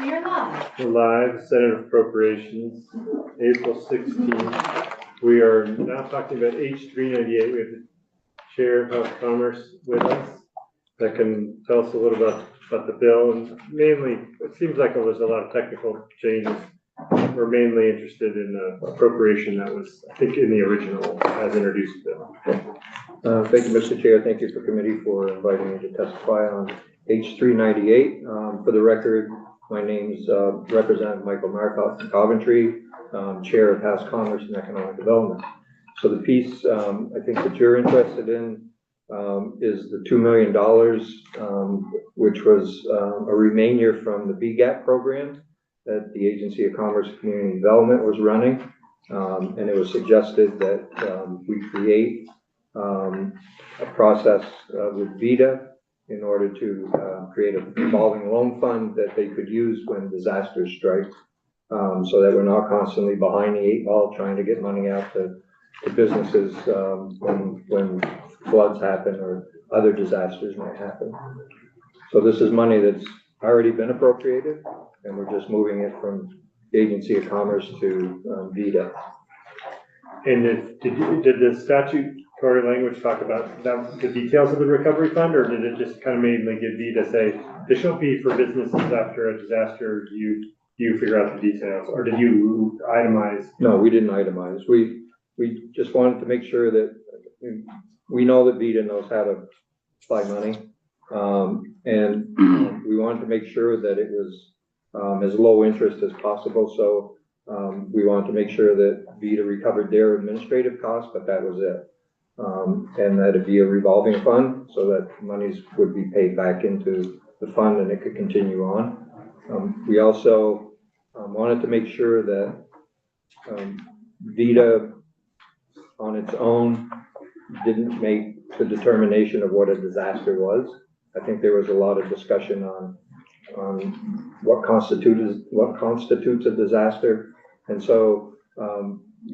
you're live. We're live, Senate Appropriations, April 16th. We are now talking about H398. We have the Chair of House Commerce with us that can tell us a little about the bill. And mainly, it seems like there's a lot of technical changes. We're mainly interested in the appropriation that was, I think, in the original as introduced bill. Thank you, Mr. Chair. Thank you for committee for inviting me to testify on H398. For the record, my name's Representative Michael Markoff from Coventry, Chair of House Commerce and Economic Development. So the piece I think that you're interested in is the $2 million, which was a remainder from the BGAP program that the Agency of Commerce and Community Development was running. And it was suggested that we create a process with VITA in order to create a revolving loan fund that they could use when disasters strike, so that we're not constantly behind the 8 ball trying to get money out to businesses when floods happen or other disasters might happen. So this is money that's already been appropriated, and we're just moving it from the Agency of to VITA. And did the statutory language talk about the details of the recovery fund, or did it just kind of mainly give VITA say, this shall be for businesses after a disaster, you figure out the details, or did you itemize? No, we didn't itemize. We just wanted to make sure that we know that VITA knows how to apply money. And we wanted to make sure that it was as low interest as possible. So we wanted to make sure that VITA recovered their administrative costs, but that was it. And that it'd be a revolving fund so that monies would be paid back into the fund and it could continue on. We also wanted to make sure that VITA on its own didn't make the determination of what a disaster was. I think there was a lot of discussion on what constitutes a disaster. And so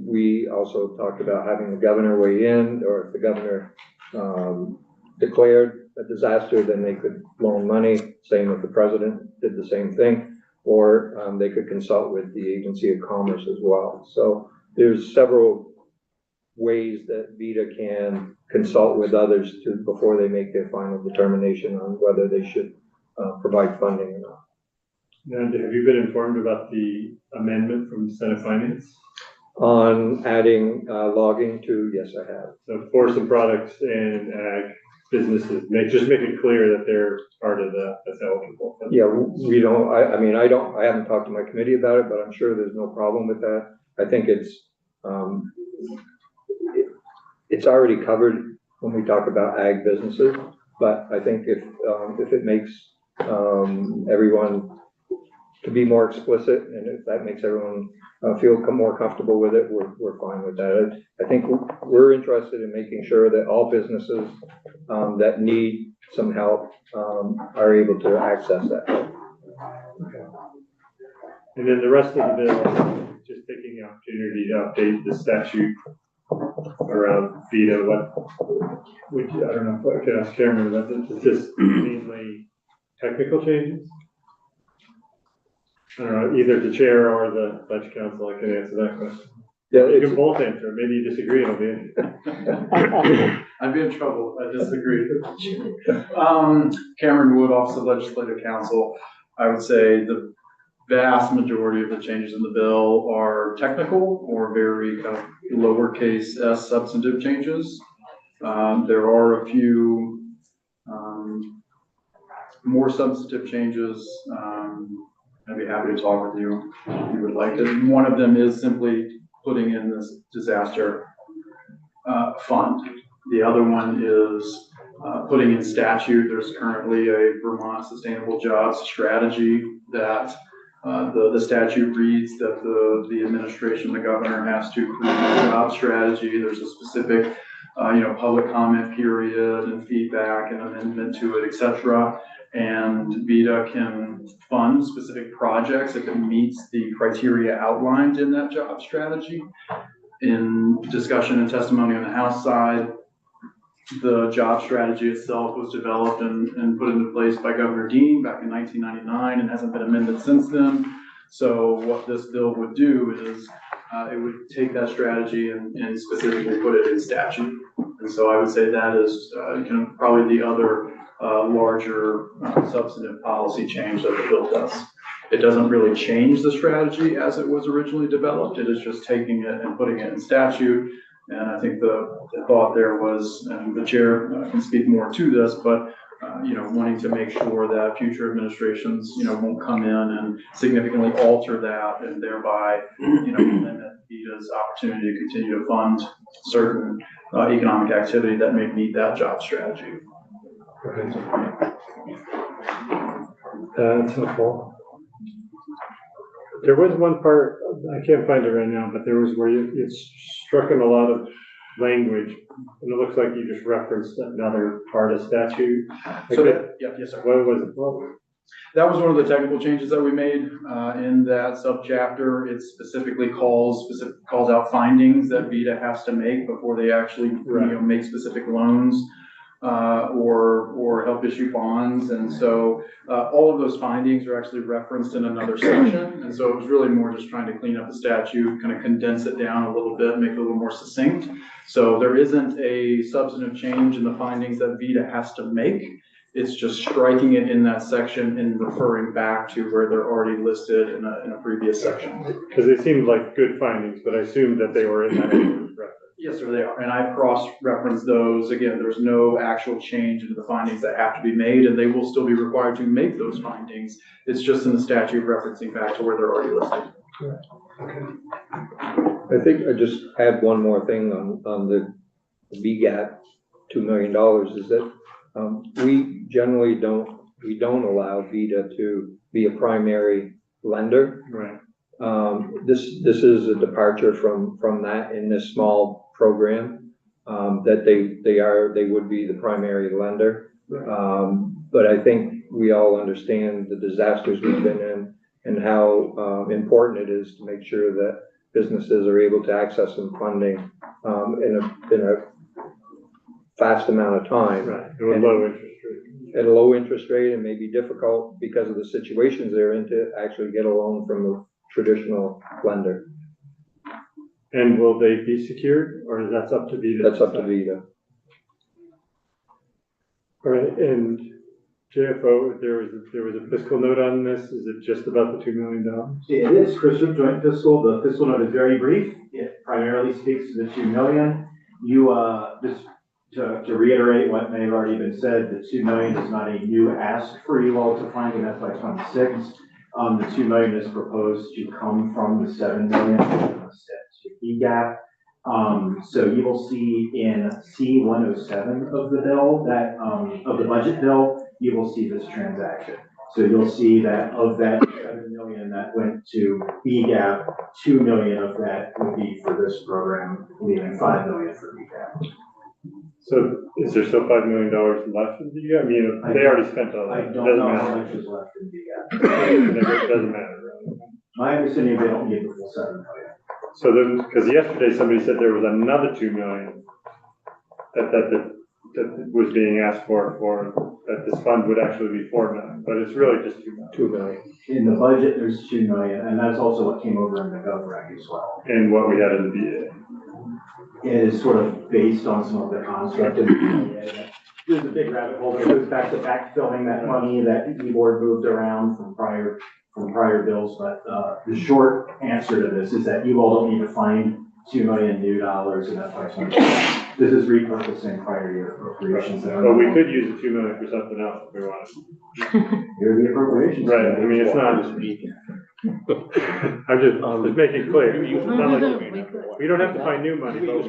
we also talked about having the governor weigh in, or if the governor declared a disaster, then they could loan money. Same with the president did the same thing, or they could consult with the Agency of Commerce as well. So there's several ways that VITA can consult with others before they make their final determination on whether they should provide funding or not. And have you been informed about the amendment from Senate Finance? On adding logging to, yes, I have. So forest and products and ag businesses, just make it clear that they're part of that's eligible. Yeah, we don't, I haven't talked to my committee about it, but I'm sure there's no problem with that. I think it's already covered when we talk about ag businesses, but I think if it makes everyone to be more explicit, and if that makes everyone feel more comfortable with it, we're fine with that. I think we're interested in making sure that all businesses that need some help are able to access that help. Okay. And then the rest of the bill, just taking the opportunity to update the statute around VITA. I don't know if I could ask Chairman about this. Is this mainly technical changes? I don't know, either the chair or the budget council, I can answer that question. Yeah, you can both answer. Maybe you disagree and I'll be in. I'd be in trouble if I disagree. Cameron Wood, Office of Legislative Counsel. I would say the vast majority of the changes in the bill are technical or very kind of lowercase s substantive changes. There are a few more substantive changes. I'd be happy to talk with you if you would like it. One of them is simply putting in this disaster fund. The other one is putting in statute. There's currently a Vermont Sustainable Jobs Strategy that the statute reads that the administration, the governor, has to create a job strategy. There's a specific public comment period and feedback and amendment to it, etc. And VITA can fund specific projects if it meets the criteria outlined in that job strategy. In discussion and testimony on the House side, The job strategy itself was developed and put into place by Governor Dean back in 1999 and hasn't been amended since then. So what this bill would do is it would take that strategy and specifically put it in statute. And so I would say that is probably the other larger substantive policy change that the bill does. It doesn't really change the strategy as it was originally developed. It is just taking it and putting it in statute. And I think the thought there was, and the chair can speak more to this, but wanting to make sure that future administrations, won't come in and significantly alter that and thereby, limit VITA's opportunity to continue to fund certain economic activity that may meet that job strategy. That's helpful. There was one part, I can't find it right now, but there was where it struck in a lot of language, and it looks like you just referenced another part of statute. So yes, sir. What was it? Well, that was one of the technical changes that we made in that subchapter. It specifically calls out findings that VITA has to make before they actually make specific loans or help issue bonds. And so all of those findings are actually referenced in another section. And so it was really more just trying to clean up the statute, kind of condense it down a little bit, make it a little more succinct. So there isn't a substantive change in the findings that VITA has to make. It's just striking it in that section and referring back to where they're already listed in a previous section. Because they seemed like good findings, but I assumed that they were in that reference. Yes, sir, they are. And I cross-referenced those. Again, there's no actual change into the findings that have to be made, and they will still be required to make those findings. It's just in the statute referencing back to where they're already listed. I think I just add one more thing on the BGAP, $2 million, is that we generally don't allow VITA to be a primary lender. Right. This is a departure from that in this small program, that they would be the primary lender. But I think we all understand the disasters we've been in and how important it is to make sure that businesses are able to access some funding in a fast amount of time. Right. And low interest rate. At a low interest rate, and may be difficult because of the situations they're in to actually get a loan from a traditional lender. And will they be secured, or that's up to VITA? That's up to VITA. All right, and JFO, there was a fiscal note on this. Is it just about the $2 million? It is, Christian, joint fiscal. The fiscal note is very brief. It primarily speaks to the $2 million. Just to reiterate what may have already been said, the $2 million is not a new ask for you all to find in FY26. The $2 million is proposed to come from the $7 million set to EGAP. So you will see in C107 of the bill that of the budget bill, you will see this transaction. So you'll see that of that $7 million that went to EGAP, $2 million of that would be for this program, leaving $5 million for EGAP. So is there still $5 million left in the EGAP? I mean, they already spent all that. I don't know how much is left in EGAP. It doesn't matter, right? My understanding, they don't need the full $7 million. So then, because yesterday somebody said there was another $2 million that was being asked for that this fund would actually be $4 million, but it's really just $2 million. $2 million. In the budget, there's $2 million, and that's also what came over in the GovRec as well. And what we had in the VA. It is sort of based on some of the construct in the VA. There's a big rabbit hole that goes back to backfilling that money that E-Board moved around from prior bills, but the short answer to this is that you all don't need to find $2 million new dollars in FY26. This is repurposing prior year appropriations. But we could use the $2 million for something else if we wanted. Here are the appropriations. Right, I mean, it's not just I'm just making clear. It's not like we don't have to find new money, but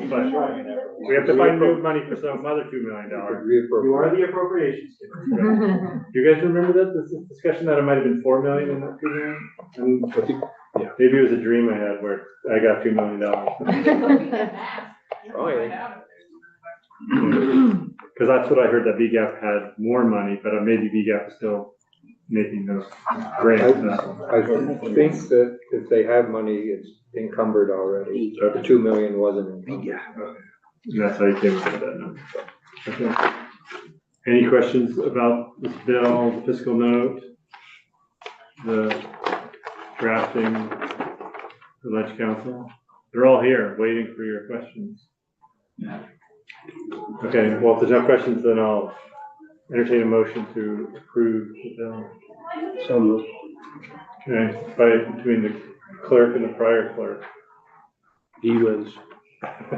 we have to find new money for some other $2 million. You are the appropriations. Right. Do you guys remember that? This discussion that it might have been $4 million in that $2 million? Yeah. Maybe it was a dream I had where I got $2 million. Oh, yeah. Because that's what I heard, that VGAP had more money, but maybe VGAP is still making those grants. I think that if they have money, it's encumbered already. So the $2 million wasn't in VGAP. And that's how you came up with that number. Okay. Any questions about this bill, the fiscal note, the drafting, the ledge council? They're all here waiting for your questions. Okay, well, if there's no questions, then I'll entertain a motion to approve the bill. So moved. Okay, between the clerk and the prior clerk. He was.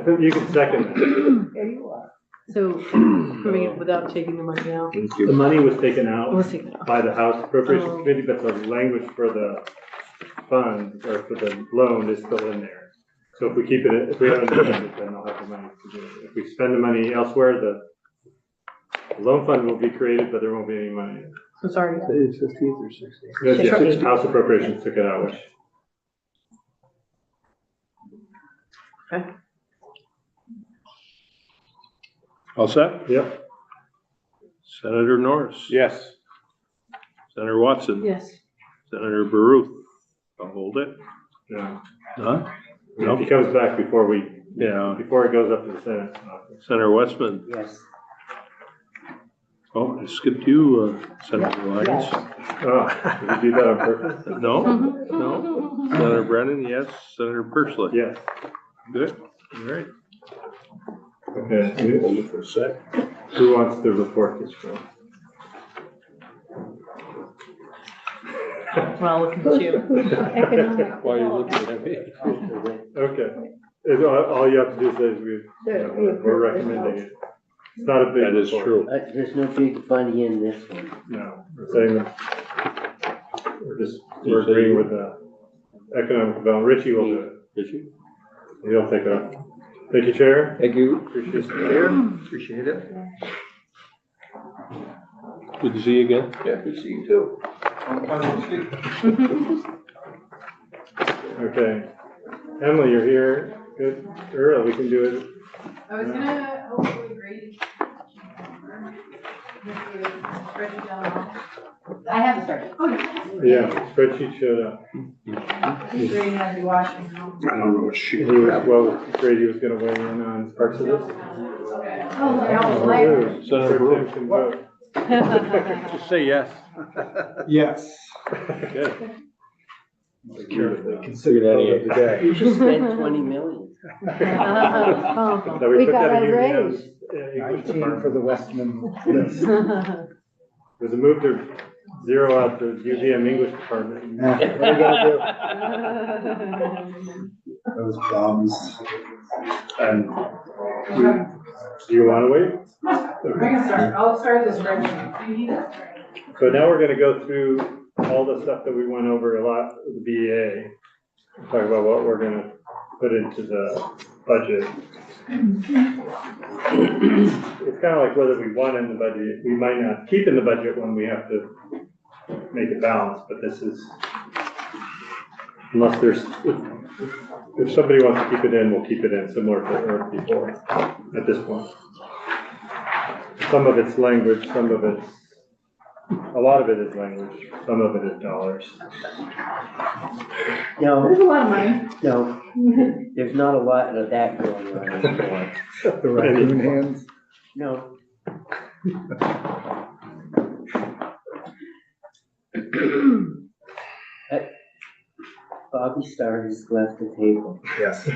You can second that. There you are. So approving it without taking the money out? Thank The you. money was taken out We'll take it out. by the House Appropriations Oh. Committee, but the language for the fund, or for the loan is still in there. So if we keep it, if we haven't spent it, then I'll have the money to do it. If we spend the money elsewhere, the loan fund will be created, but there won't be any money. So it's already. It's 15th or 16th. Yes, House Appropriations took it out, which, All set? yep, Senator Norris. yes. Senator Watson. Yes. Senator Baruch. I'll hold it. Yeah. Huh? If he comes back before Yeah. before it goes up to the Senate. Senator Westman. Yes. Oh, I skipped you, Senator Lyons. Oh, did you do that on purpose? No, no. Senator Brennan, yes. Senator Persley. Yes. Good. All right. Okay, Hold it for a sec. who wants to report this bill? Well, looking at you. Why are you looking at me? Okay, all you have to do is say we're recommending it. It's not a big That is report. true. There's no big money in this one. No, we're saying that we're agreeing with the economic development. Richie will do it. Did you? He'll take it up. Thank you, Chair. Thank you, Appreciate Mr. it. Chair. Appreciate it. Good to see you again. Yeah, good to see you too. Okay. Emily, you're here. Good. Early, we can do it. I was gonna hopefully grade. I have a spreadsheet. Oh, Yeah, spreadsheet showed up. He's grading as we watch him now. I don't know what she. He was, well, Grady was gonna weigh in on parts of this. Okay. Oh, my God, like- Senator Tim Baruch. can vote. Just say yes. Yes. Okay. Carefully considered vote of the day. You should spend 20 million. Now, we We put got that a in raise. English department. the Westman list. There's a move to zero out the UVM English department. What are you gonna Those bums. And do you wanna wait? I can start, I'll start this spreadsheet. Do you need it? So now we're gonna go through all the stuff that we went over a lot with the BEA. Talk about what we're gonna put into the budget. It's kind of like whether we want in the budget, we might not keep in the budget when we have to make it balance, but this is, unless there's, if somebody wants to keep it in, we'll keep it in, similar to Earth before, at this point. Some of it's language, some of it's, a lot of it is language, some of it is dollars. No, There's a lot of money. no, there's not a lot of that going on anymore. The raccoon hands. No. Bobby Starr has left the table. Yes.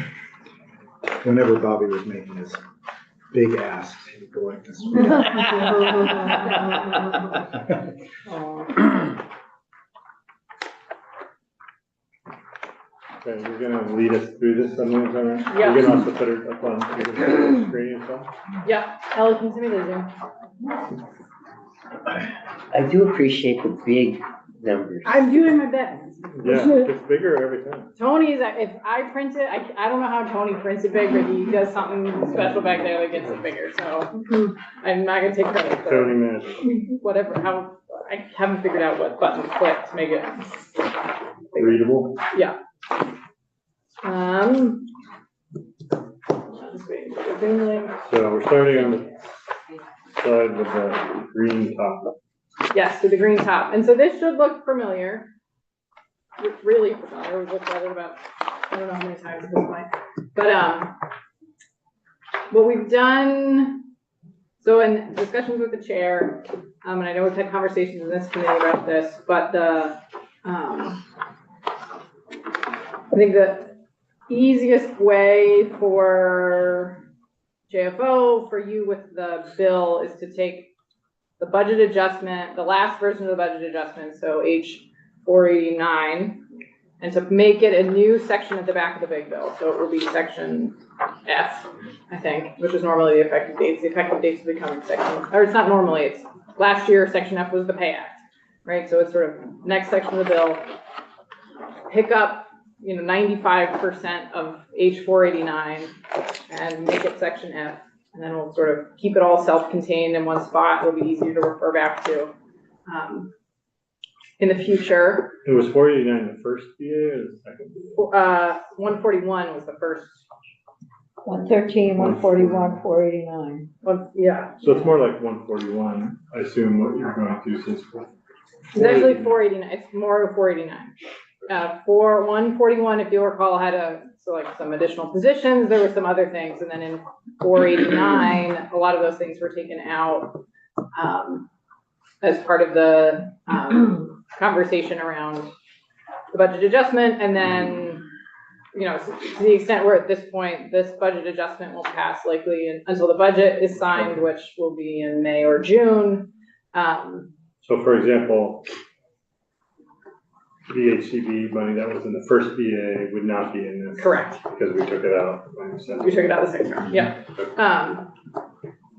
Whenever Bobby was making his big asks, he would go like this. Okay, you're gonna lead us through this somewhere, Summer? Yeah. You can also put it up on the screen and stuff. Yeah, Ellie can send me the Zoom. I do appreciate the big numbers. I'm doing my best. Yeah, it gets bigger every time. Tony's, if I print it, I don't know how Tony prints it big, but he does something special back there that gets it bigger, so I'm not gonna take credit for Tony magic. whatever, how, I haven't figured out what button to click to make it. Readable. Just waiting for the Zoom link. So we're starting on the side with the green top. Yes, to the green top, and so this should look familiar. Really familiar, we've looked at it about, I don't know how many times at this point, but, what we've done So in discussions with the chair, and I know we've had conversations in this committee about this, but I think the easiest way for JFO, for you with the bill, is to take the budget adjustment, the last version of the budget adjustment, so H 489, and to make it a new section at the back of the big bill. So it will be section F, I think, which is normally the effective dates. The effective dates will become section, or it's not normally, it's last year, section F was the pay act, right? So it's sort of next section of the bill, pick up, 95% of H 489 and make it section F. And then we'll sort of keep it all self-contained in one spot. It'll be easier to refer back to in the future. It was 489 the first BA or the second BA? 141 was the first. 113, 141, 489. Yeah. So it's more like 141, I assume, what you're going through since. It's actually 489. It's more of 489. For 141, if you recall, had some additional positions. There were some other things, and then in 489, a lot of those things were taken out as part of the conversation around the budget adjustment. And then, to the extent we're at this point, this budget adjustment will pass likely until the budget is signed, which will be in May or June. So, for example, VHCB money that was in the first BA would not be in this. Correct. Because we took it out. We took it out of the second round, yeah.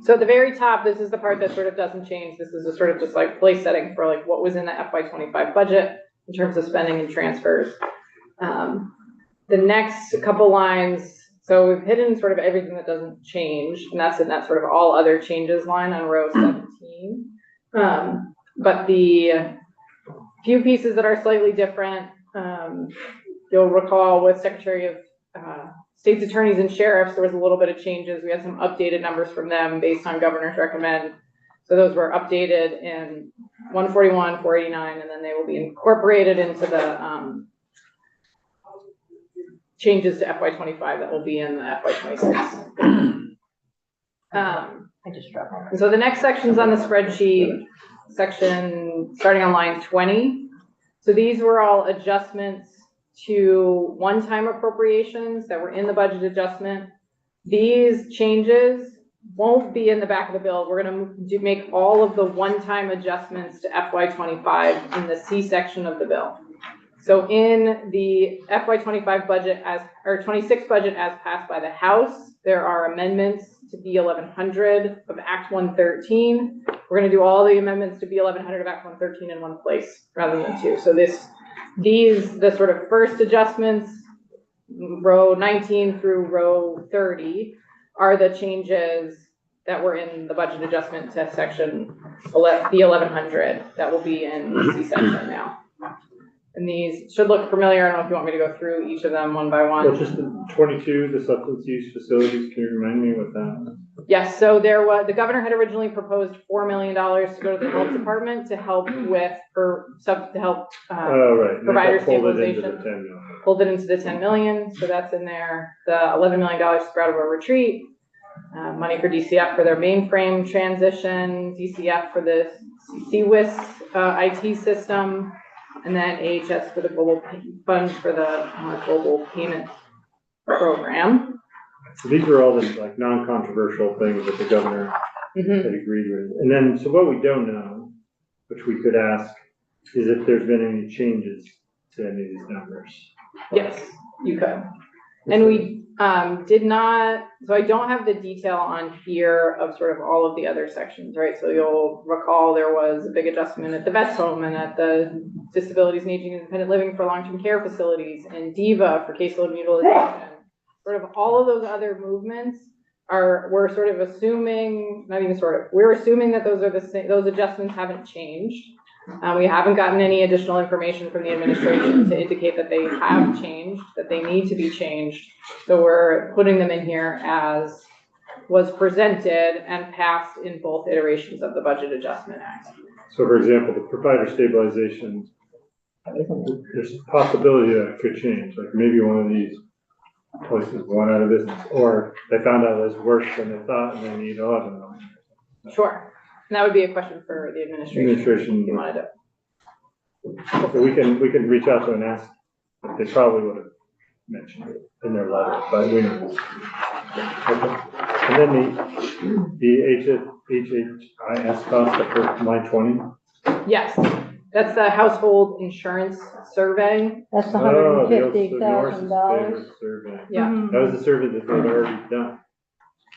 So at the very top, this is the part that sort of doesn't change. This is a sort of just like place setting for like what was in the FY25 budget in terms of spending and transfers. The next couple lines, so we've hidden sort of everything that doesn't change, and that's in that sort of all other changes line on row 17. But the few pieces that are slightly different, you'll recall with Secretary of State's Attorneys and Sheriffs, there was a little bit of changes. We had some updated numbers from them based on Governor's recommend. So those were updated in 141, 489, and then they will be incorporated into the changes to FY25 that will be in the FY26. I just dropped my. So the next section's on the spreadsheet, section starting on line 20. So these were all adjustments to one-time appropriations that were in the budget adjustment. These changes won't be in the back of the bill. We're going to make all of the one-time adjustments to FY25 in the C section of the bill. So in the FY25 budget or 26 budget as passed by the House, there are amendments to B1100 of Act 113. We're going to do all the amendments to B1100 of Act 113 in one place rather than two. So the sort of first adjustments, row 19 through row 30, are the changes that were in the budget adjustment to section B1100 that will be in the C section now. And these should look familiar. I don't know if you want me to go through each of them one by one. Well, just the 22, the substance use facilities, can you remind me what that? Yes, so the governor had originally proposed $4 million to go to the health department to help with, provider stabilization. Pulled it into the 10 million, so that's in there. The $11 million to Brattleboro Retreat, money for DCF for their mainframe transition, DCF for the CWIS IT system, and then AHS for the global funds for the global payment program. So these were all the like non-controversial things that the governor had agreed with. And then, so what we don't know, which we could ask, is if there's been any changes to any of these numbers. Yes, you could. And we did not, so I don't have the detail on here of sort of all of the other sections, right? So you'll recall there was a big adjustment at the vets home and at the disabilities and aging independent living for long-term care facilities and DIVA for caseload utilization. Sort of all of those other movements we're sort of assuming, not even sort of, we're assuming that those are the same, those adjustments haven't changed. We haven't gotten any additional information from the administration to indicate that they have changed, that they need to be changed. So we're putting them in here as was presented and passed in both iterations of the Budget Adjustment Act. So for example, the provider stabilization, there's a possibility that it could change. Like maybe one of these places went out of business, or they found out it was worse than they thought and they need 11 million. Sure. And that would be a question for the administration, if you wanted to. So we can reach out to and ask, but they probably would have mentioned it in their letter, but we know. Okay. And then the HHIS cost up for line 20. Yes, that's the household insurance survey. That's Oh, the old $150,000. favorite survey. Yeah. That was the survey that they'd already done.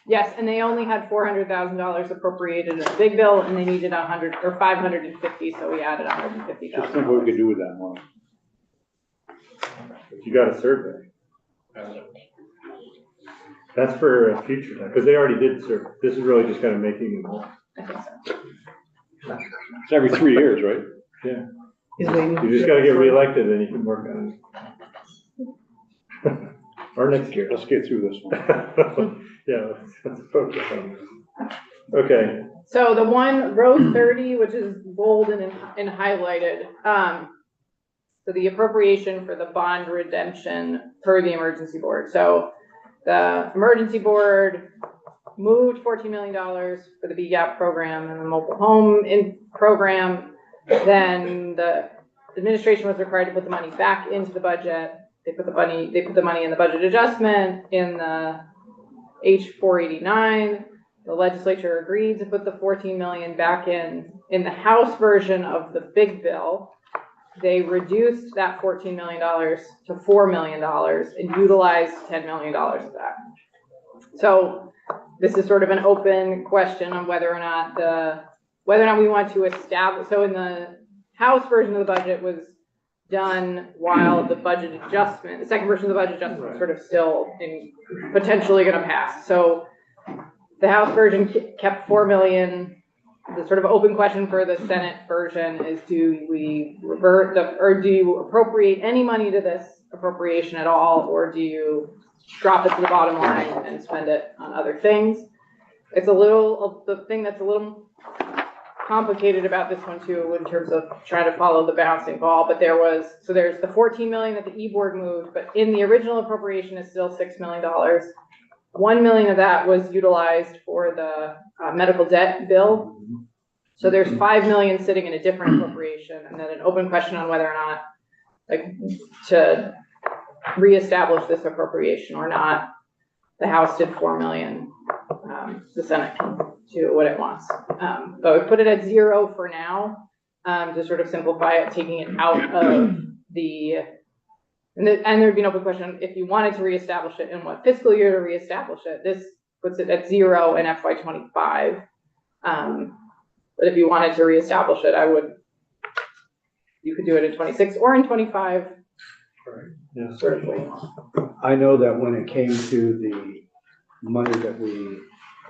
Yes, and they only had $400,000 appropriated in the big bill, and they needed 100 or 550, so we added Just 150,000. think what we could do with that money. But you got a survey. That's for a future time, because they already did survey. This is really just kind of making. I think so. It's every 3 years, right? Yeah. He's waiting. You just gotta get reelected and you can work on it. Or next year. Let's get through this one. Yeah, let's focus on this. Okay, So the one, row 30, which is bold and highlighted, so the appropriation for the bond redemption per the emergency board. So the emergency board moved $14 million for the BGAP program and the mobile home program. Then the administration was required to put the money back into the budget. They put the money in the budget adjustment in the H489. The legislature agreed to put the 14 million back in the House version of the big bill. They reduced that $14 million to $4 million and utilized $10 million of that. So this is sort of an open question on whether or not we want to establish. So in the House version of the budget was done while the budget adjustment, the second version of the budget adjustment was sort of still potentially going to pass. So the House version kept 4 million. The sort of open question for the Senate version is, do we revert or do you appropriate any money to this appropriation at all, or do you drop it to the bottom line and spend it on other things? It's the thing that's a little complicated about this one too, in terms of trying to follow the bouncing ball, but there's the 14 million that the e-board moved, but in the original appropriation is still $6 million. 1 million of that was utilized for the medical debt bill. So there's 5 million sitting in a different appropriation, and then an open question on whether or not to reestablish this appropriation or not. The House did 4 million. The Senate can do what it wants. But we put it at 0 for now, to sort of simplify it, taking it out of and there'd be an open question if you wanted to reestablish it in what fiscal year to reestablish it. This puts it at 0 in FY25. But if you wanted to reestablish it, you could do it in 26 or in 25. yeah. Sort of way. I know that when it came to the money that we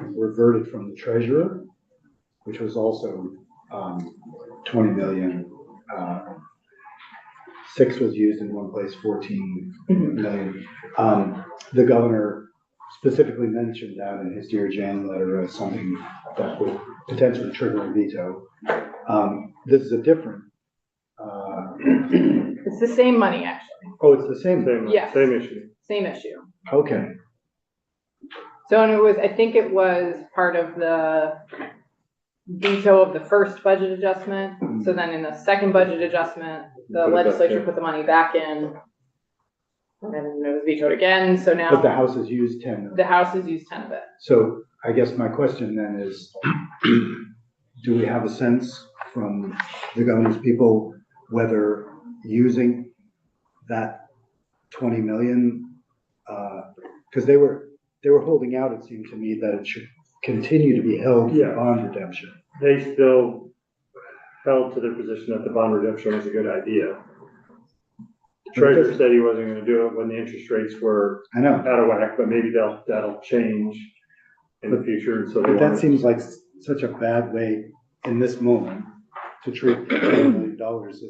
reverted from the treasurer, which was also 20 million, 6 was used in one place, 14 million. The governor specifically mentioned that in his Dear Jan letter as something that would potentially trigger a veto. This is a different. It's the same money, actually. Oh, it's the same thing. Yes. Same issue. Same issue. Okay. So, and I think it was part of the veto of the first budget adjustment. So then in the second budget adjustment, the legislature put the money back in. And then it was vetoed again, so now. But the House has used 10. The House has used 10 of it. So I guess my question then is, do we have a sense from the governor's people whether using that 20 million, because they were holding out, it seemed to me, that it should continue to be held for bond redemption. They still held to their position that the bond redemption was a good idea. The treasurer said he wasn't gonna do it when the interest rates were I know, out of whack, but maybe that'll change in the future, so. but that seems like such a bad way in this moment to treat $20 million as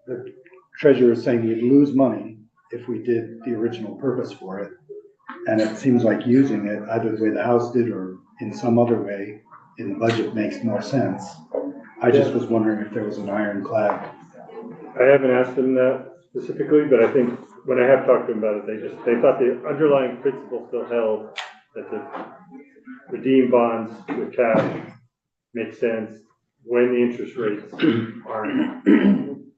the treasurer is saying you'd lose money if we did the original purpose for it. And it seems like using it either the way the House did or in some other way in the budget makes more sense. I just was wondering if there was an ironclad. I haven't asked them that specifically, but I think when I have talked to them about it, they thought the underlying principle still held, that redeem bonds with cash makes sense when the interest rates aren't.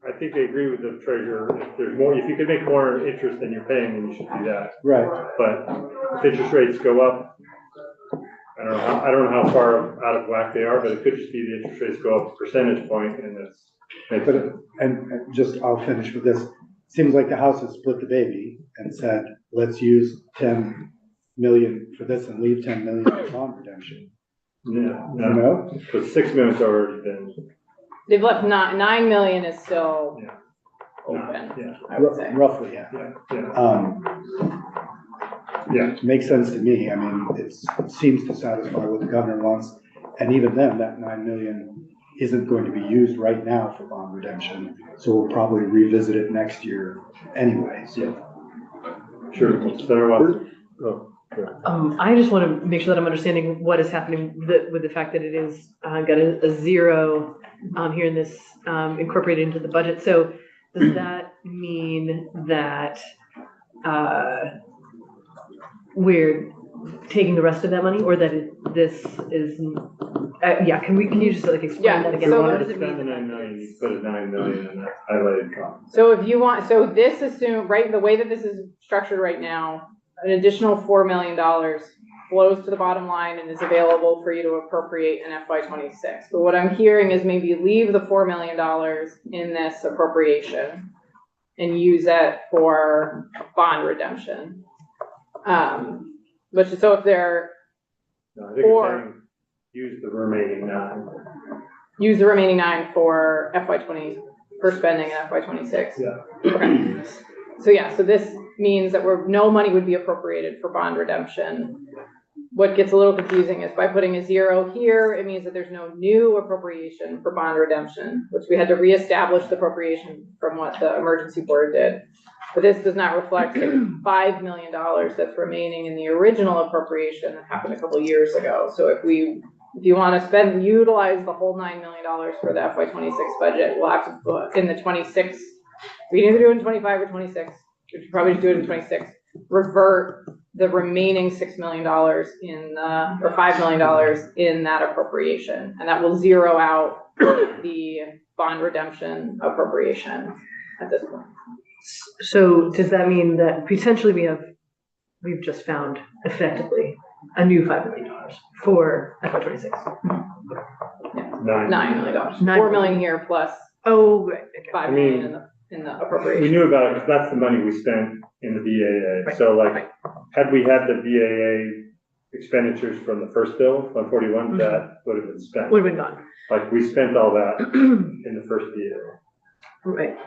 I think they agree with the treasurer, if there's more, if you can make more interest than you're paying, then you should do that. Right, But if interest rates go up, I don't know how far out of whack they are, but it could just be the interest rates go up a percentage point and it's. but, and just, I'll finish with this. Seems like the House has split the baby and said, let's use 10 million for this and leave 10 million for bond redemption. Yeah, You no, know? because 6 minutes already been, They've left 9 million is still Yeah. open, yeah, I would say. Roughly, yeah. yeah. Makes sense to me. I mean, it seems to satisfy what the governor wants. And even then, that 9 million isn't going to be used right now for bond redemption. So we'll probably revisit it next year anyway, so. Sure, Senator Watson. I just want to make sure that I'm understanding what is happening with the fact that it is got a zero here in this incorporated into the budget. So does that mean that we're taking the rest of that money, or that this is? Yeah, can you just like explain Yeah, that again? so- What does it Spend the mean? 9 million, you put a 9 million in that highlighted column. So if you want, so this right, the way that this is structured right now, an additional $4 million flows to the bottom line and is available for you to appropriate in FY '26. But what I'm hearing is maybe leave the $4 million in this appropriation and use it for bond redemption. But so if they're, No, I think it's saying use the remaining 9. use the remaining 9 for for spending in FY '26. Yeah. Okay. So yeah, so this means that no money would be appropriated for bond redemption. What gets a little confusing is by putting a 0 here, it means that there's no new appropriation for bond redemption, which we had to reestablish the appropriation from what the emergency board did. But this does not reflect the $5 million that's remaining in the original appropriation that happened a couple years ago. So if you want to utilize the whole $9 million for the FY '26 budget, we'll have to put in the 26. We can either do it in 25 or 26. We should probably just do it in 26. Revert the remaining $6 million or $5 million in that appropriation, and that will zero out the bond redemption appropriation at this point. So does that mean that potentially we've just found effectively a new $5 million for FY '26? $9 $9 million. $4 million here plus Oh, right. Okay. $5 million in the appropriation. We knew about it because that's the money we spent in the BAA. Right, So like, right. had we had the BAA expenditures from the first bill, 141, that would have been spent. Would have been gone. Like, we spent all that in the first BAA. Right.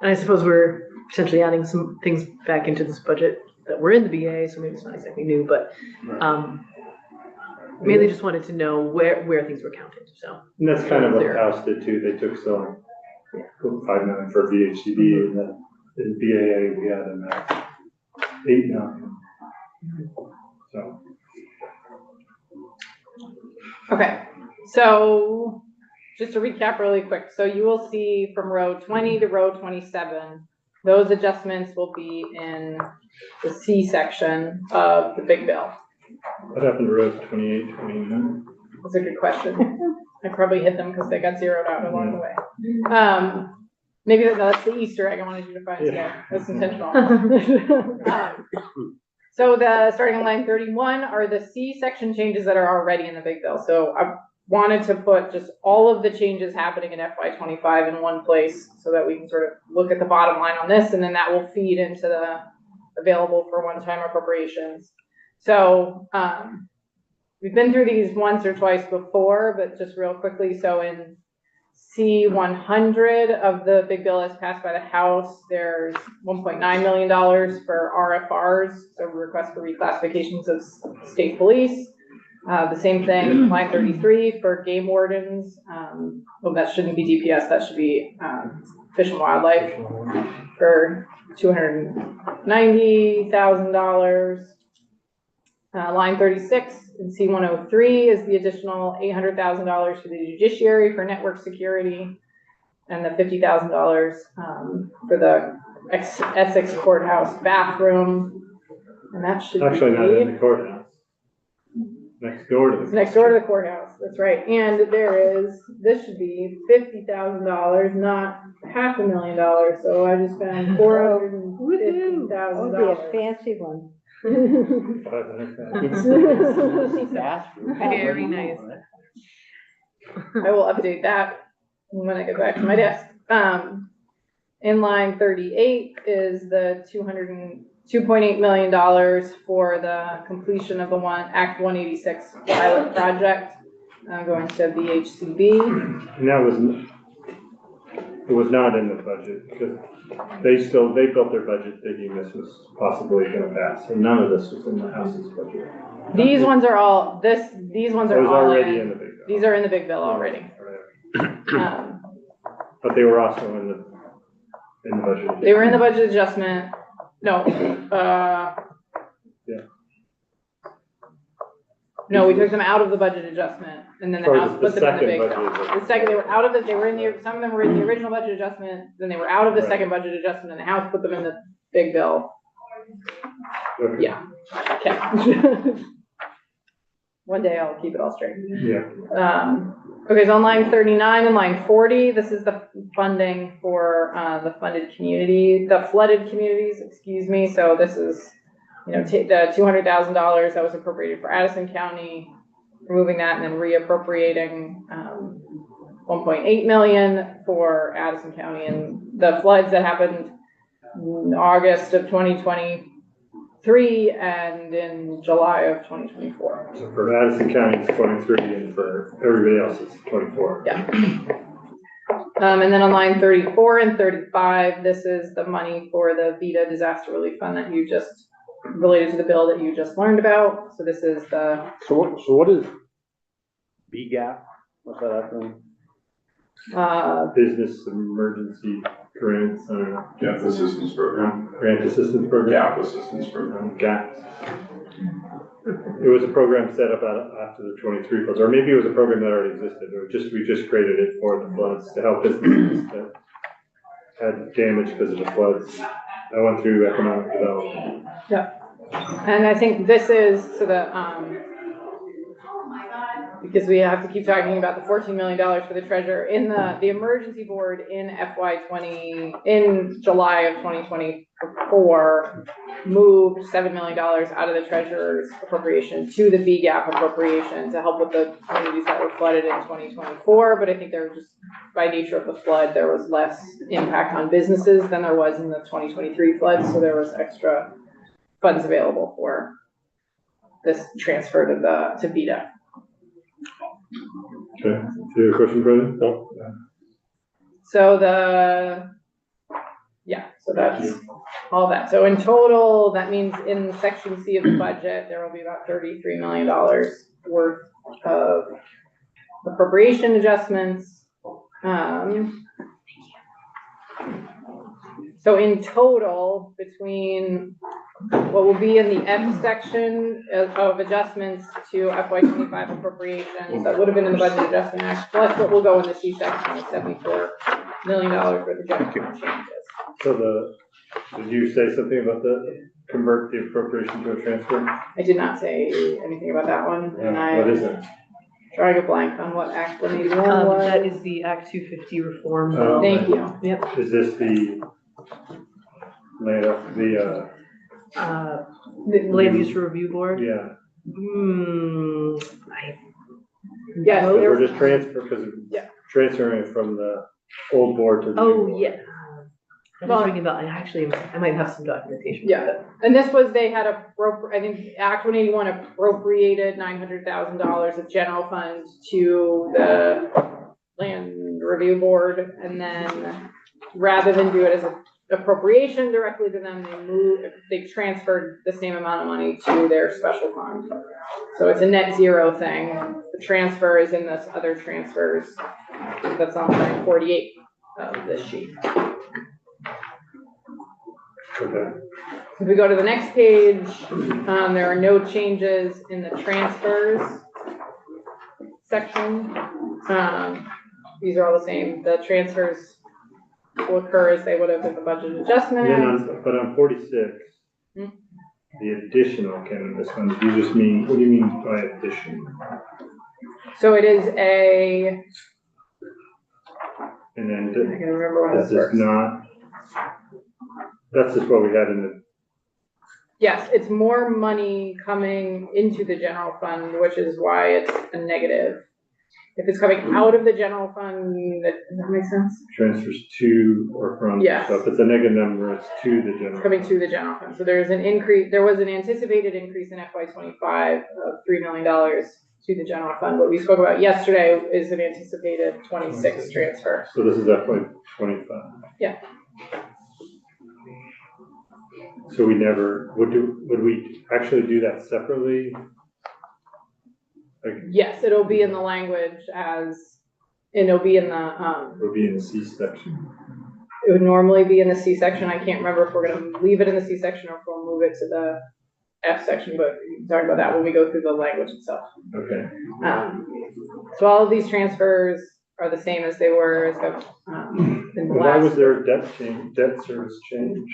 And I suppose we're potentially adding some things back into this budget that were in the BA, so maybe it's not exactly new, but mainly just wanted to know where things were counted, so. And that's kind of what the Clear. House did too. They took some, $5 million for VHCD, and then in BAA, we had them at $8 million. So. Okay, so just to recap really quick, so you will see from row 20 to row 27, those adjustments will be in the C section of the big bill. What happened to rows 28, 29? That's a good question. I probably hit them because they got zeroed out along the way. Maybe that's the Easter egg I wanted you to find today. That's intentional. So starting on line 31 are the C section changes that are already in the big bill. So I wanted to put just all of the changes happening in FY '25 in one place so that we can sort of look at the bottom line on this, and then that will feed into the available for one-time appropriations. So we've been through these once or twice before, but just real quickly. So in C100 of the big bill as passed by the House, there's $1.9 million for RFRs, so request for reclassifications of state police. The same thing, line 33 for game wardens. Well, that shouldn't be DPS, that should be Fish and Wildlife for $290,000. Line 36 in C103 is the additional $800,000 for the judiciary for network security, and the $50,000 for the Essex courthouse bathroom, and that should Actually, not be in the courthouse. next door to It's the. next door to the courthouse, that's right. And there is, this should be $50,000, not $500,000, so I just found $450,000. That would be a fancy one. It's It's fast. very nice. I will update that when I get back to my desk. In line 38 is the $2.8 million for the completion of the Act 186 pilot project, going to VHCB. And that it was not in the budget, because they built their budget thinking this was possibly gonna pass, and none of this was in the House's budget. These ones are all, these ones It are was all already in in. the big bill. These are in the big bill already. But they were also in the budget. They were in the budget adjustment, no, Yeah. no, we took them out of the budget adjustment, and then the Or House the put them in the second big budget bill. adjustment. The second, they were out of it, some of them were in the original budget adjustment, then they were out of the Right. second budget adjustment, and the House put them in the big bill. Okay. Yeah, okay. One day I'll keep it all straight. Yeah. Okay, so on line 39 and line 40, this is the funding for, the flooded communities, excuse me. So this is, the $200,000 that was appropriated for Addison County, removing that and then reappropriating, 1.8 million for Addison County and the floods that happened in August of 2023 and in July of 2024. So for Addison County, it's 23, and for everybody else, it's 24. Yeah. And then on line 34 and 35, this is the money for the VITA disaster relief fund that you just, related to the bill that you just learned about. So this is the, So what is BGAP? What's that acronym? Business emergency grants, I don't know. Gap Assistance Program. Grant assistance program. Gap Assistance Program. GAP. It was a program set up after the 23 floods, or maybe it was a program that already existed, or we just created it for the floods to help businesses that had damage because of the floods. I went through economic development. yeah. And I think this is to the, because we have to keep talking about the $14 million for the treasurer in the emergency board in in July of 2024, moved $7 million out of the treasurer's appropriation to the BGAP appropriation to help with the communities that were flooded in 2024. But I think there was just, by nature of the flood, there was less impact on businesses than there was in the 2023 floods. So there was extra funds available for this transfer to VITA. Okay, do you have a question, Brendan? No. So so that's all that. So in total, that means in section C of the budget, there will be about $33 million worth of appropriation adjustments. So in total, between what will be in the F section of adjustments to FY25 appropriations that would have been in the Budget Adjustment Act, plus what will go in the C section of $74 million for the general fund changes. So did you say something about convert the appropriation to a transfer? I did not say anything about that one, and What is it? drawing a blank on what Act 181 was. That is the Act 250 reform. Oh. Thank you. Yep. Is this the The land use review board. yeah, Yes, because there- we're just transferring it from the old board to the new Oh, board. yeah. I was thinking about, I might have some documentation. for Yeah. that. And this was, they had I think Act 181 appropriated $900,000 of general funds to the land review board. And then rather than do it as an appropriation directly to them, they transferred the same amount of money to their special fund. So it's a net zero thing. The transfer is in this other transfers that's on line 48 of this sheet. Okay. If we go to the next page, there are no changes in the transfers section. These are all the same. The transfers will occur as they would have with the budget adjustment. And then but on 46, the additional cannabis funds, do you just mean, what do you mean by additional? So it is a, And then I can remember when this this is works. not, that's just what we had in the, Yes, it's more money coming into the general fund, which is why it's a negative. If it's coming out of the general fund, does that make sense? transfers to or from. Yes. So if it's a negative number, it's to the general. It's coming to the general fund. So there's an increase, there was an anticipated increase in FY '25 of $3 million to the general fund. What we spoke about yesterday is an anticipated 26 transfer. So this is FY '25. Yeah. So we never, would we actually do that separately? Like, Yes, it'll be in the language and it'll be in the, it would be in the C section. it would normally be in the C section. I can't remember if we're gonna leave it in the C section or if we'll move it to the F section, but we can talk about that when we go through the language itself. Okay. So all of these transfers are the same as they were as in the Why was last, there a debt service change?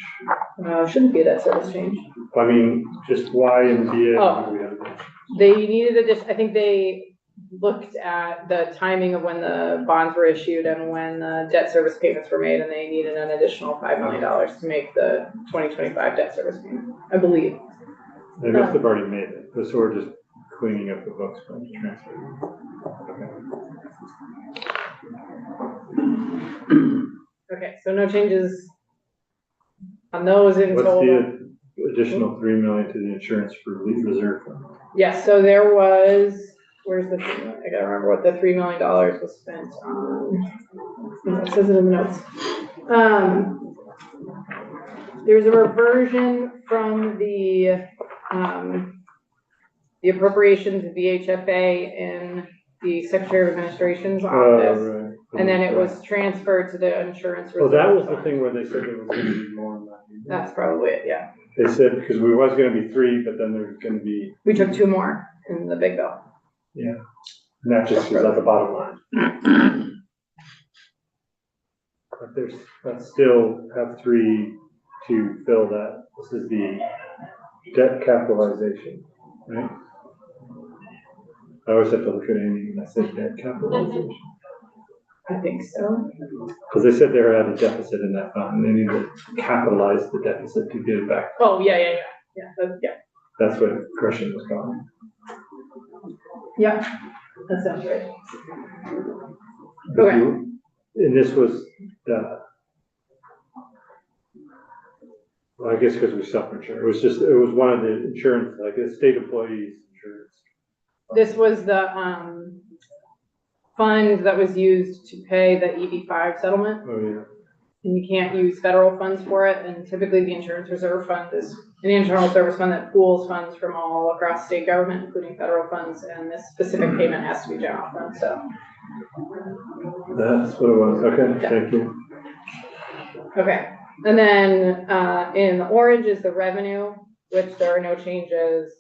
shouldn't be a debt service change. I mean, just why in BA? Oh. We have that? They needed I think they looked at the timing of when the bonds were issued and when the debt service payments were made, and they needed an additional $5 million to make the 2025 debt service payment, I believe. They must have already made it, so we're just cleaning up the books by the transfer. Okay, so no changes on those in What's total. the additional $3 million to the insurance for reserve fund? Yes, so there was, where's the, I gotta remember what the $3 million was spent on. It says it in the notes. There's a reversion from the appropriations of VHFA in the Secretary of Administration's office. Right. And then it was transferred to the insurance Oh, reserve. that was the fund. thing where they said there was gonna be more money. That's probably it, yeah. They said, because we was gonna be 3, but then there's gonna be, We took 2 more in the big bill. and that just was at the bottom line. But there's, but still have 3 to fill that. This is the debt capitalization, right? I always have to look at anything that says debt capitalization. I think so. Because they said they were at a deficit in that fund, and they need to capitalize the deficit to get it back. Oh, yeah. That's what Gresham was calling. Yeah, that sounds right. Okay. And this was the, well, I guess because we self-insure, it was one of the insurance, like the state employees insurance. This was the fund that was used to pay the EB5 settlement. Oh, yeah. And you can't use federal funds for it, and typically the insurance reserve fund is an internal service fund that pools funds from all across state government, including federal funds, and this specific payment has to be general fund, so. That's what it was, okay, Yeah. thank you. Okay, and then in the orange is the revenue, which there are no changes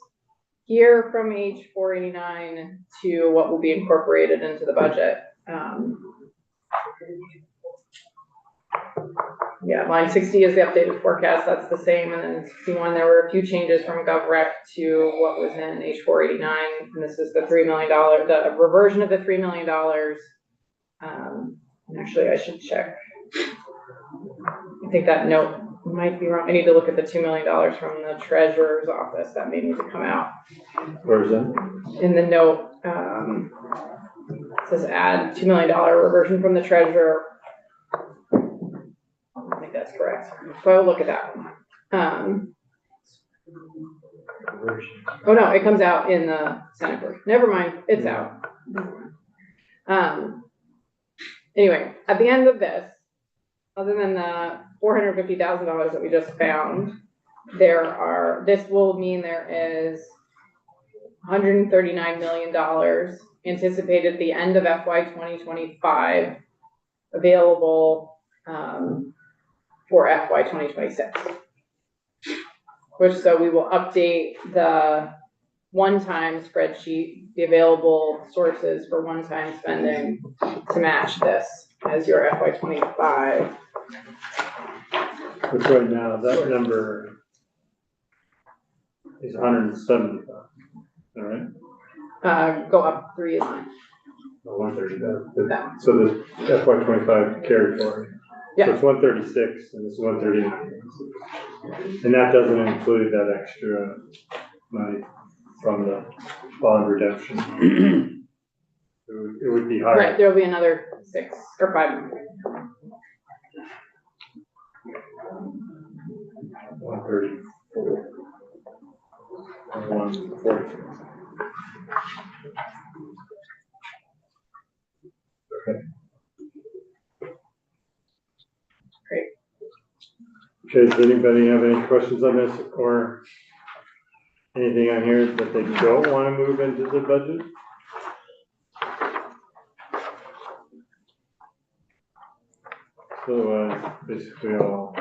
here from H489 to what will be incorporated into the budget. Yeah, line 60 is the updated forecast, that's the same, and then 61, there were a few changes from GovRec to what was in H489, and this is the $3 million, the reversion of the $3 million. And actually, I should check. I think that note might be wrong. I need to look at the $2 million from the treasurer's office. That may need to come out. Where is that? In the note, it says add $2 million reversion from the treasurer. I think that's correct. So I'll look at that one. Oh no, it comes out in the Senate version. Never mind, it's out. Anyway, at the end of this, other than the $450,000 that we just found, this will mean there is $139 million anticipated at the end of FY 2025 available for FY 2026. So we will update the one-time spreadsheet, the available sources for one-time spending to match this as your FY 25. But right now, that number, is 170,000, all right? Go up 3 is fine. 130, so the FY 25 carry forward. Yeah. So it's 136 and it's 139. And that doesn't include that extra money from the bond redemption. It would be higher. Right, there'll be another 6 or 5. 134. 140. Okay. Great. Okay, does anybody have any questions on this or anything on here that they don't want to move into the budget? Otherwise, basically all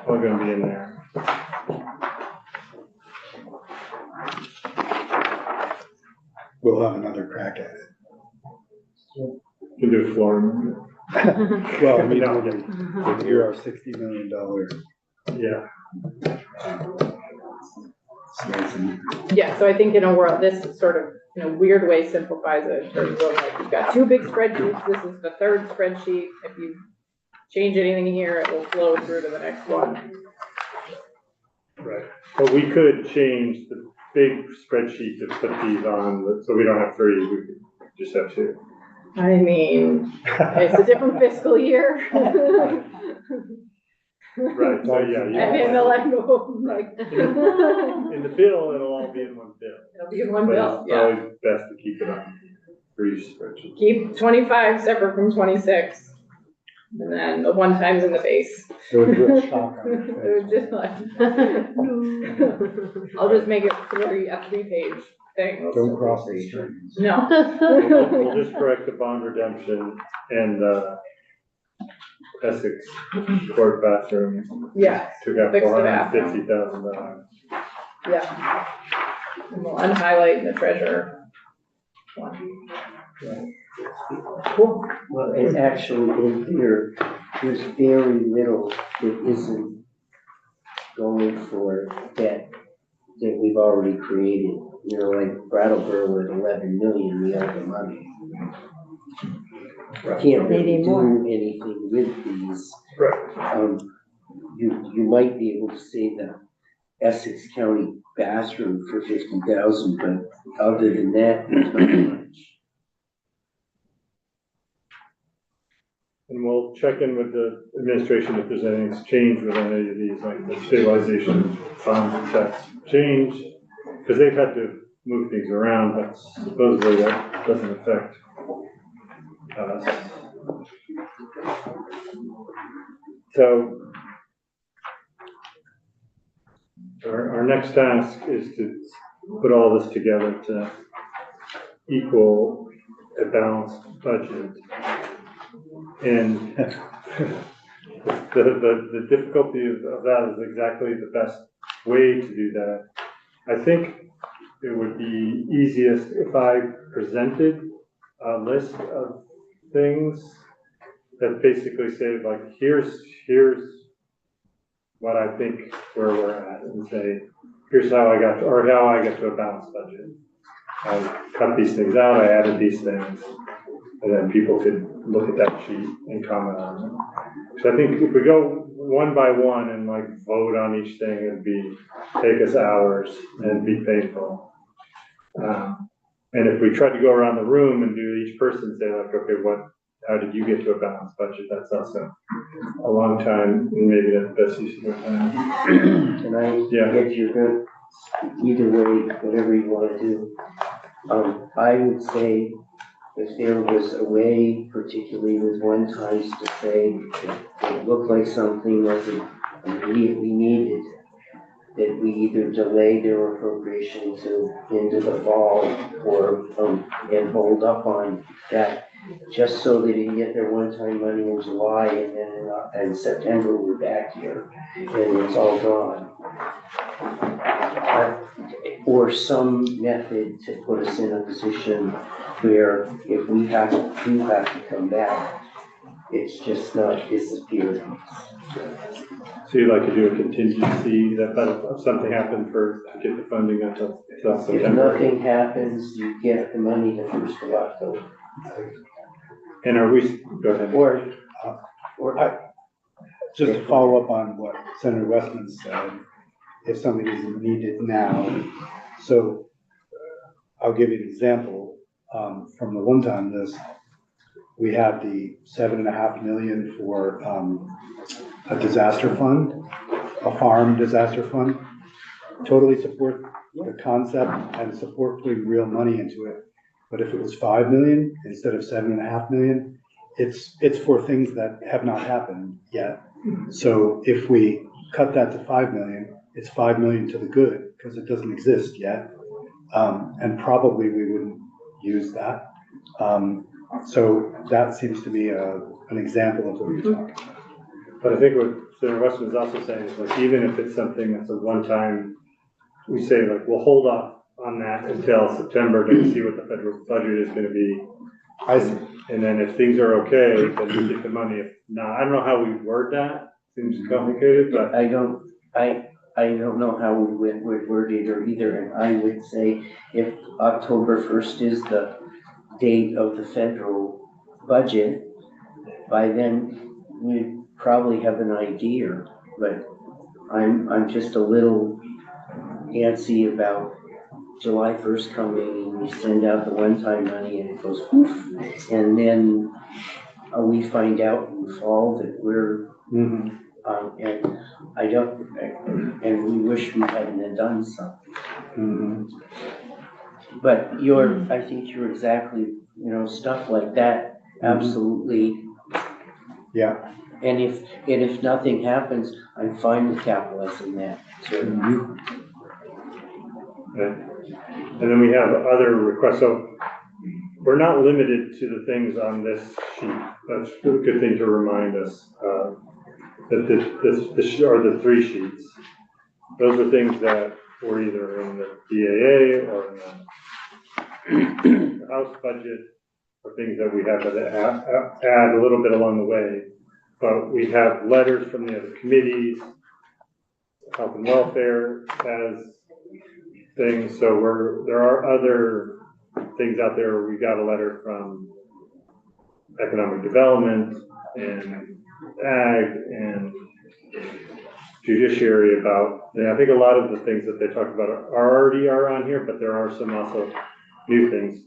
gonna be in there. We'll have another crack at it. You can do floor. Well, I mean, No. with your $60 million. Yeah. Yeah, so I think in a world, this sort of, in a weird way simplifies it in terms of like, you've got 2 big spreadsheets, this is the 3rd spreadsheet. If you change anything here, it will flow through to the next one. Right, but we could change the big spreadsheet to put these on, so we don't have 3, we could just have 2. I mean, it's a different fiscal year. Right, so yeah. And then the like, In the bill, it'll all be in one bill. it'll be in one But bill, it's yeah. always best to keep it on 3 spreadsheets. Keep 25 separate from 26. And then the one times in the base. So it's real shock on It your was face. just like, I'll just make it a 3-page thing. Don't cross the streams. No. We'll just correct the bond redemption and, Essex court bathroom. Yeah, Took out fix the bathroom. $450,000. Yeah. And we'll unhighlight the treasurer one. Cool. Well, and actually in here, there's very little that isn't going for debt that we've already created. You know, like Brattleboro at 11 million, we owe the money. Can't really do anything with these. Right. You might be able to say the Essex County bathroom for 50,000, but other than that, there's not much. And we'll check in with the administration if there's anything's changed with any of these, like the stabilization funds that's changed. Because they've had to move things around, but supposedly that doesn't affect us. So our next task is to put all this together to equal a balanced budget. And the difficulty of that is exactly the best way to do that. I think it would be easiest if I presented a list of things that basically say, like, here's what I think where we're at, and say, here's how I got to, or how I get to a balanced budget. I cut these things out, I added these things, and then people could look at that sheet and comment on it. So I think if we go one by one and like vote on each thing, it'd take us hours and be painful. And if we tried to go around the room and do each person say like, okay, how did you get to a balanced budget? That's also a long time, and maybe that's the best use of our time. Can I Yeah. get you good? Either way, whatever you want to do. I would say if there was a way, particularly with one times, to say it looked like something wasn't immediately needed, that we either delay their appropriation into the fall or, and hold up on that, just so they didn't get their one-time money in July and then in September we're back here and it's all gone. Or some method to put us in a position where if we do have to come back, It's just not disappeared. So you'd like to do a contingency that if something happened to get the funding until If September? nothing happens, you get the money the 1st of October. And are we, go ahead. Or Just to follow up on what Senator Westman said, if something isn't needed now, so I'll give you an example, from the one-time list. We have the 7.5 million for, a disaster fund, a farm disaster fund. Totally support the concept and support putting real money into it. But if it was 5 million instead of 7.5 million, it's for things that have not happened yet. So if we cut that to 5 million, it's 5 million to the good, because it doesn't exist yet. And probably we wouldn't use that. So that seems to be an example of what you're talking about. But I think what Senator Westman is also saying is like, even if it's something that's a one-time, we say like, we'll hold off on that until September to see what the federal budget is gonna be. I see. And then if things are okay, then we get the money. If not, I don't know how we word that. Seems complicated, but I don't know how we would word it or either, and I would say if October 1st is the date of the federal budget, by then we probably have an idea, but I'm just a little antsy about July 1st coming and we send out the one-time money and it goes poof, and then we find out in the fall that we're and I don't, and we wish we hadn't done something. But I think you're exactly, stuff like that, absolutely. Yeah. And if nothing happens, I'm fine with capitalizing that too. okay. And then we have other requests. So we're not limited to the things on this sheet. That's a good thing to remind us. That this are the 3 sheets. Those are things that were either in the DAA or in the House budget, or things that we have to add a little bit along the way. But we have letters from the other committees, health and welfare has things. So there are other things out there. We got a letter from economic development and ag and judiciary about, I think a lot of the things that they talked about already are on here, but there are some also new things.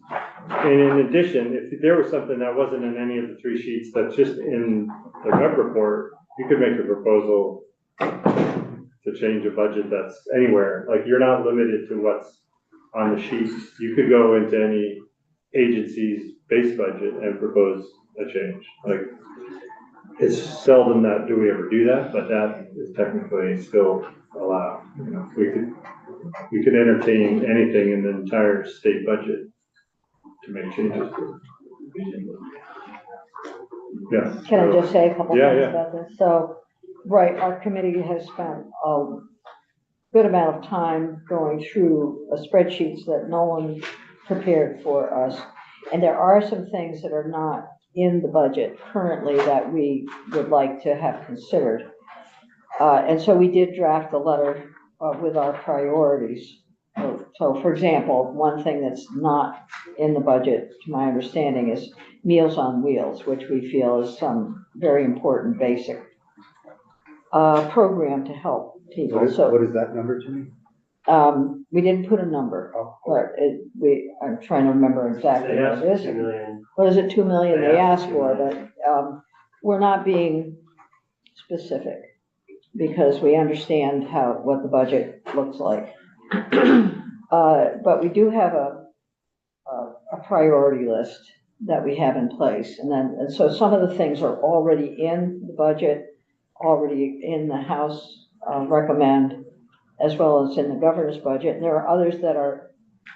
And in addition, if there was something that wasn't in any of the 3 sheets that's just in the web report, you could make a proposal to change a budget that's anywhere. Like, you're not limited to what's on the sheets. You could go into any agency's base budget and propose a change. Like, it's seldom that we ever do that, but that is technically still allowed. We could entertain anything in the entire state budget to make changes to. Yeah. Can I just say a couple Yeah, things yeah. about this? So, right, our committee has spent a good amount of time going through spreadsheets that Nolan prepared for us. And there are some things that are not in the budget currently that we would like to have considered. And so we did draft a letter with our priorities. So for example, one thing that's not in the budget, to my understanding, is Meals on Wheels, which we feel is some very important basic program to help people. What is that number to me? We didn't put a number, but I'm trying to remember exactly what it is. 2 million. What is it, 2 million they asked for, but we're not being specific because we understand what the budget looks like. But we do have a priority list that we have in place. And so some of the things are already in the budget, already in the House recommend, as well as in the governor's budget. And there are others that are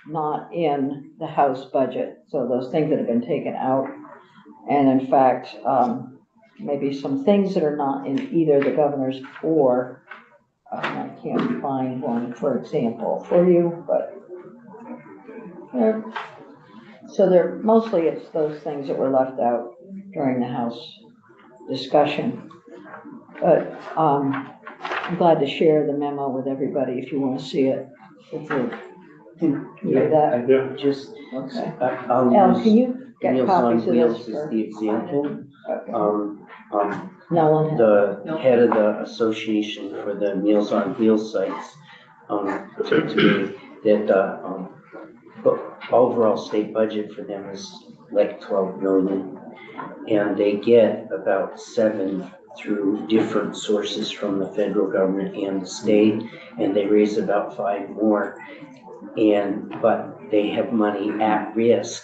not in the House budget. So those things that have been taken out. And in fact, maybe some things that are not in either the governor's or, I can't find one, for example, for you, but so mostly it's those things that were left out during the House discussion. But, I'm glad to share the memo with everybody if you want to see it. If you do that, Yeah. Just, okay. I'll Al, can use you get Meals on copies of Wheels this as for? the example. Okay. No one. The head of the association for the Meals on Wheels sites, said to me that the overall state budget for them is like 12 million. And they get about 7 through different sources from the federal government and the state, and they raise about 5 more. But they have money at risk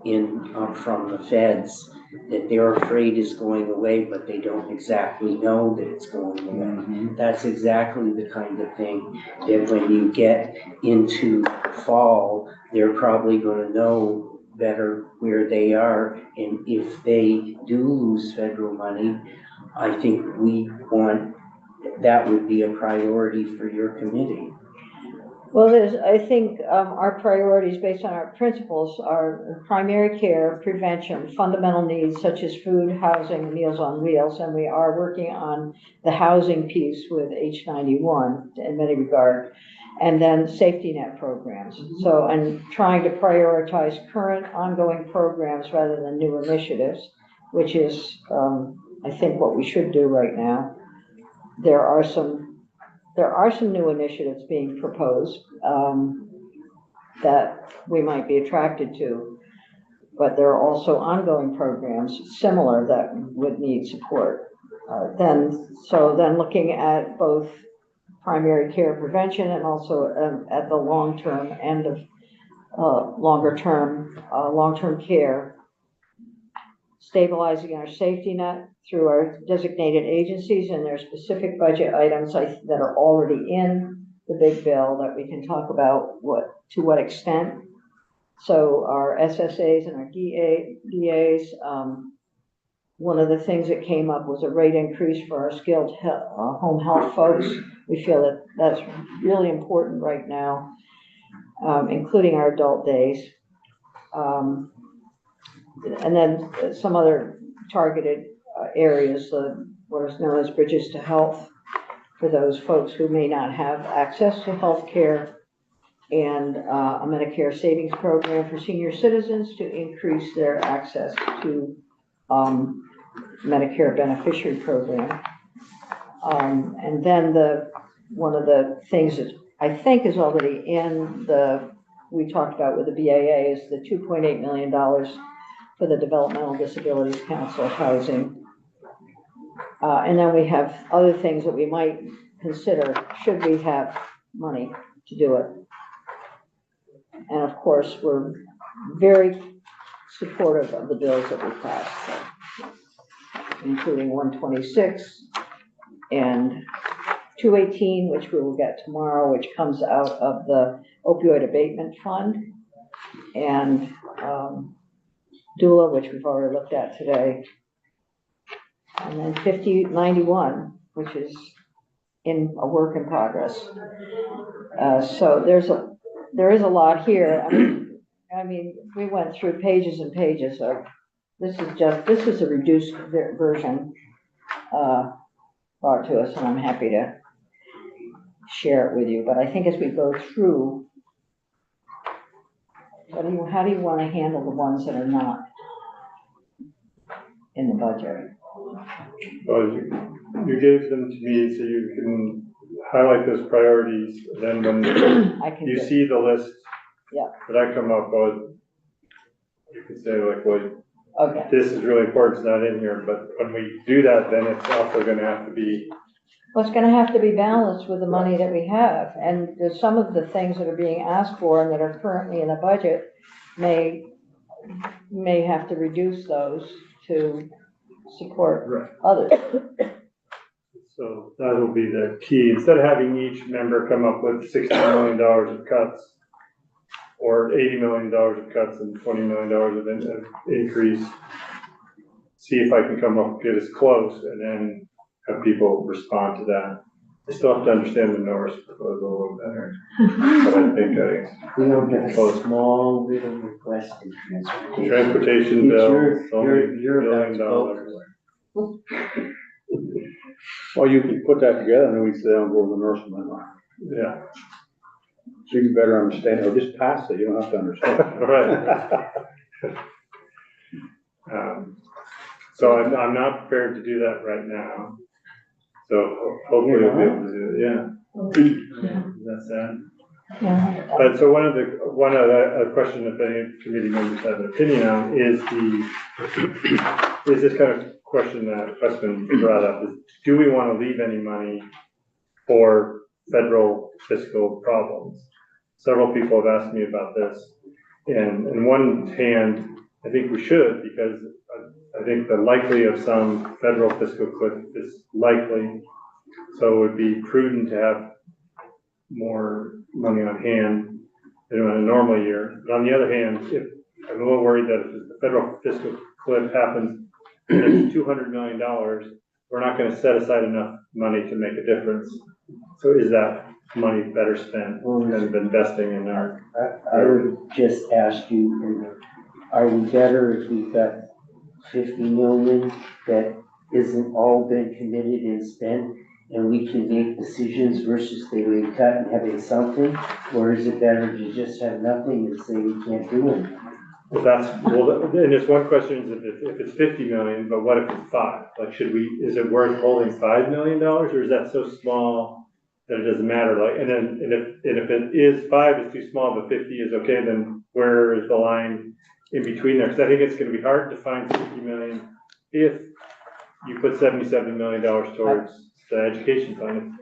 from the feds that they're afraid is going away, but they don't exactly know that it's going away. That's exactly the kind of thing that when you get into fall, they're probably gonna know better where they are. And if they do lose federal money, I think that would be a priority for your committee. Well, I think, our priorities based on our principles are primary care, prevention, fundamental needs such as food, housing, Meals on Wheels, and we are working on the housing piece with H91 in many regard, and then safety net programs. So, and trying to prioritize current ongoing programs rather than new initiatives, which is, I think what we should do right now. There are some new initiatives being proposed that we might be attracted to, but there are also ongoing programs similar that would need support. Then looking at both primary care prevention and also at the long-term end of long-term care, stabilizing our safety net through our designated agencies and their specific budget items that are already in the big bill that we can talk about to what extent. So our SSAs and our DAs, one of the things that came up was a rate increase for our skilled home health folks. We feel that that's really important right now, including our adult days. And then some other targeted areas, what is known as bridges to health for those folks who may not have access to health care, and a Medicare savings program for senior citizens to increase their access to Medicare beneficiary program. And then one of the things that I think is already we talked about with the BAA is the $2.8 million for the Developmental Disabilities Council housing. And then we have other things that we might consider should we have money to do it. And of course, we're very supportive of the bills that we passed, including 126 and 218, which we will get tomorrow, which comes out of the opioid abatement fund, and DULA, which we've already looked at today, and then 5091, which is in a work in progress. So there is a lot here. I mean, we went through pages and pages of, this is a reduced version brought to us, and I'm happy to share it with you. But I think as we go through, how do you want to handle the ones that are not in the budget? Well, you gave them to me so you can highlight those priorities. Then when you see the list that I come up with, you can say like, well, okay, this is really important, it's not in here. But when we do that, then it's also going to have to be. Well, it's going to have to be balanced with the money that we have. And there's some of the things that are being asked for and that are currently in the budget may have to reduce those to support others. So that'll be the key. Instead of having each member come up with $60 million of cuts or $80 million of cuts and $20 million of increase, see if I can come up, get us close, and then have people respond to that. I still have to understand the Norris proposal a little better, but I think We don't get a small little request in transportation. transportation bill, You're about $1 to billion. vote for. Well, you can put that together and then we sit down and go over the nursing line. Yeah, So you can better understand, or just pass it, you don't have to understand. right. So I'm not prepared to do that right now. So hopefully we'll be able to do it, yeah. That's that. Yeah. But so one of the question that the committee members have an opinion on is this kind of question that Westman brought up, is do we want to leave any money for federal fiscal problems? Several people have asked me about this, and on one hand, I think we should, because I think the likely of some federal fiscal cliff is likely, so it would be prudent to have more money on hand than in a normal year. But on the other hand, I'm a little worried that if the federal fiscal cliff happens and it's $200 million, we're not going to set aside enough money to make a difference. So is that money better spent than investing in our? I would just ask you, are we better if we've got 50 million that isn't all been committed and spent, and we can make decisions versus they would cut and having something? Or is it better to just have nothing and say we can't do anything? And there's one question is if it's 50 million, but what if it's 5? Like, is it worth holding $5 million, or is that so small that it doesn't matter? Like, and if it is 5 is too small, but 50 is okay, then where is the line in between there? Because I think it's going to be hard to find 50 million if you put $77 million towards the education fund.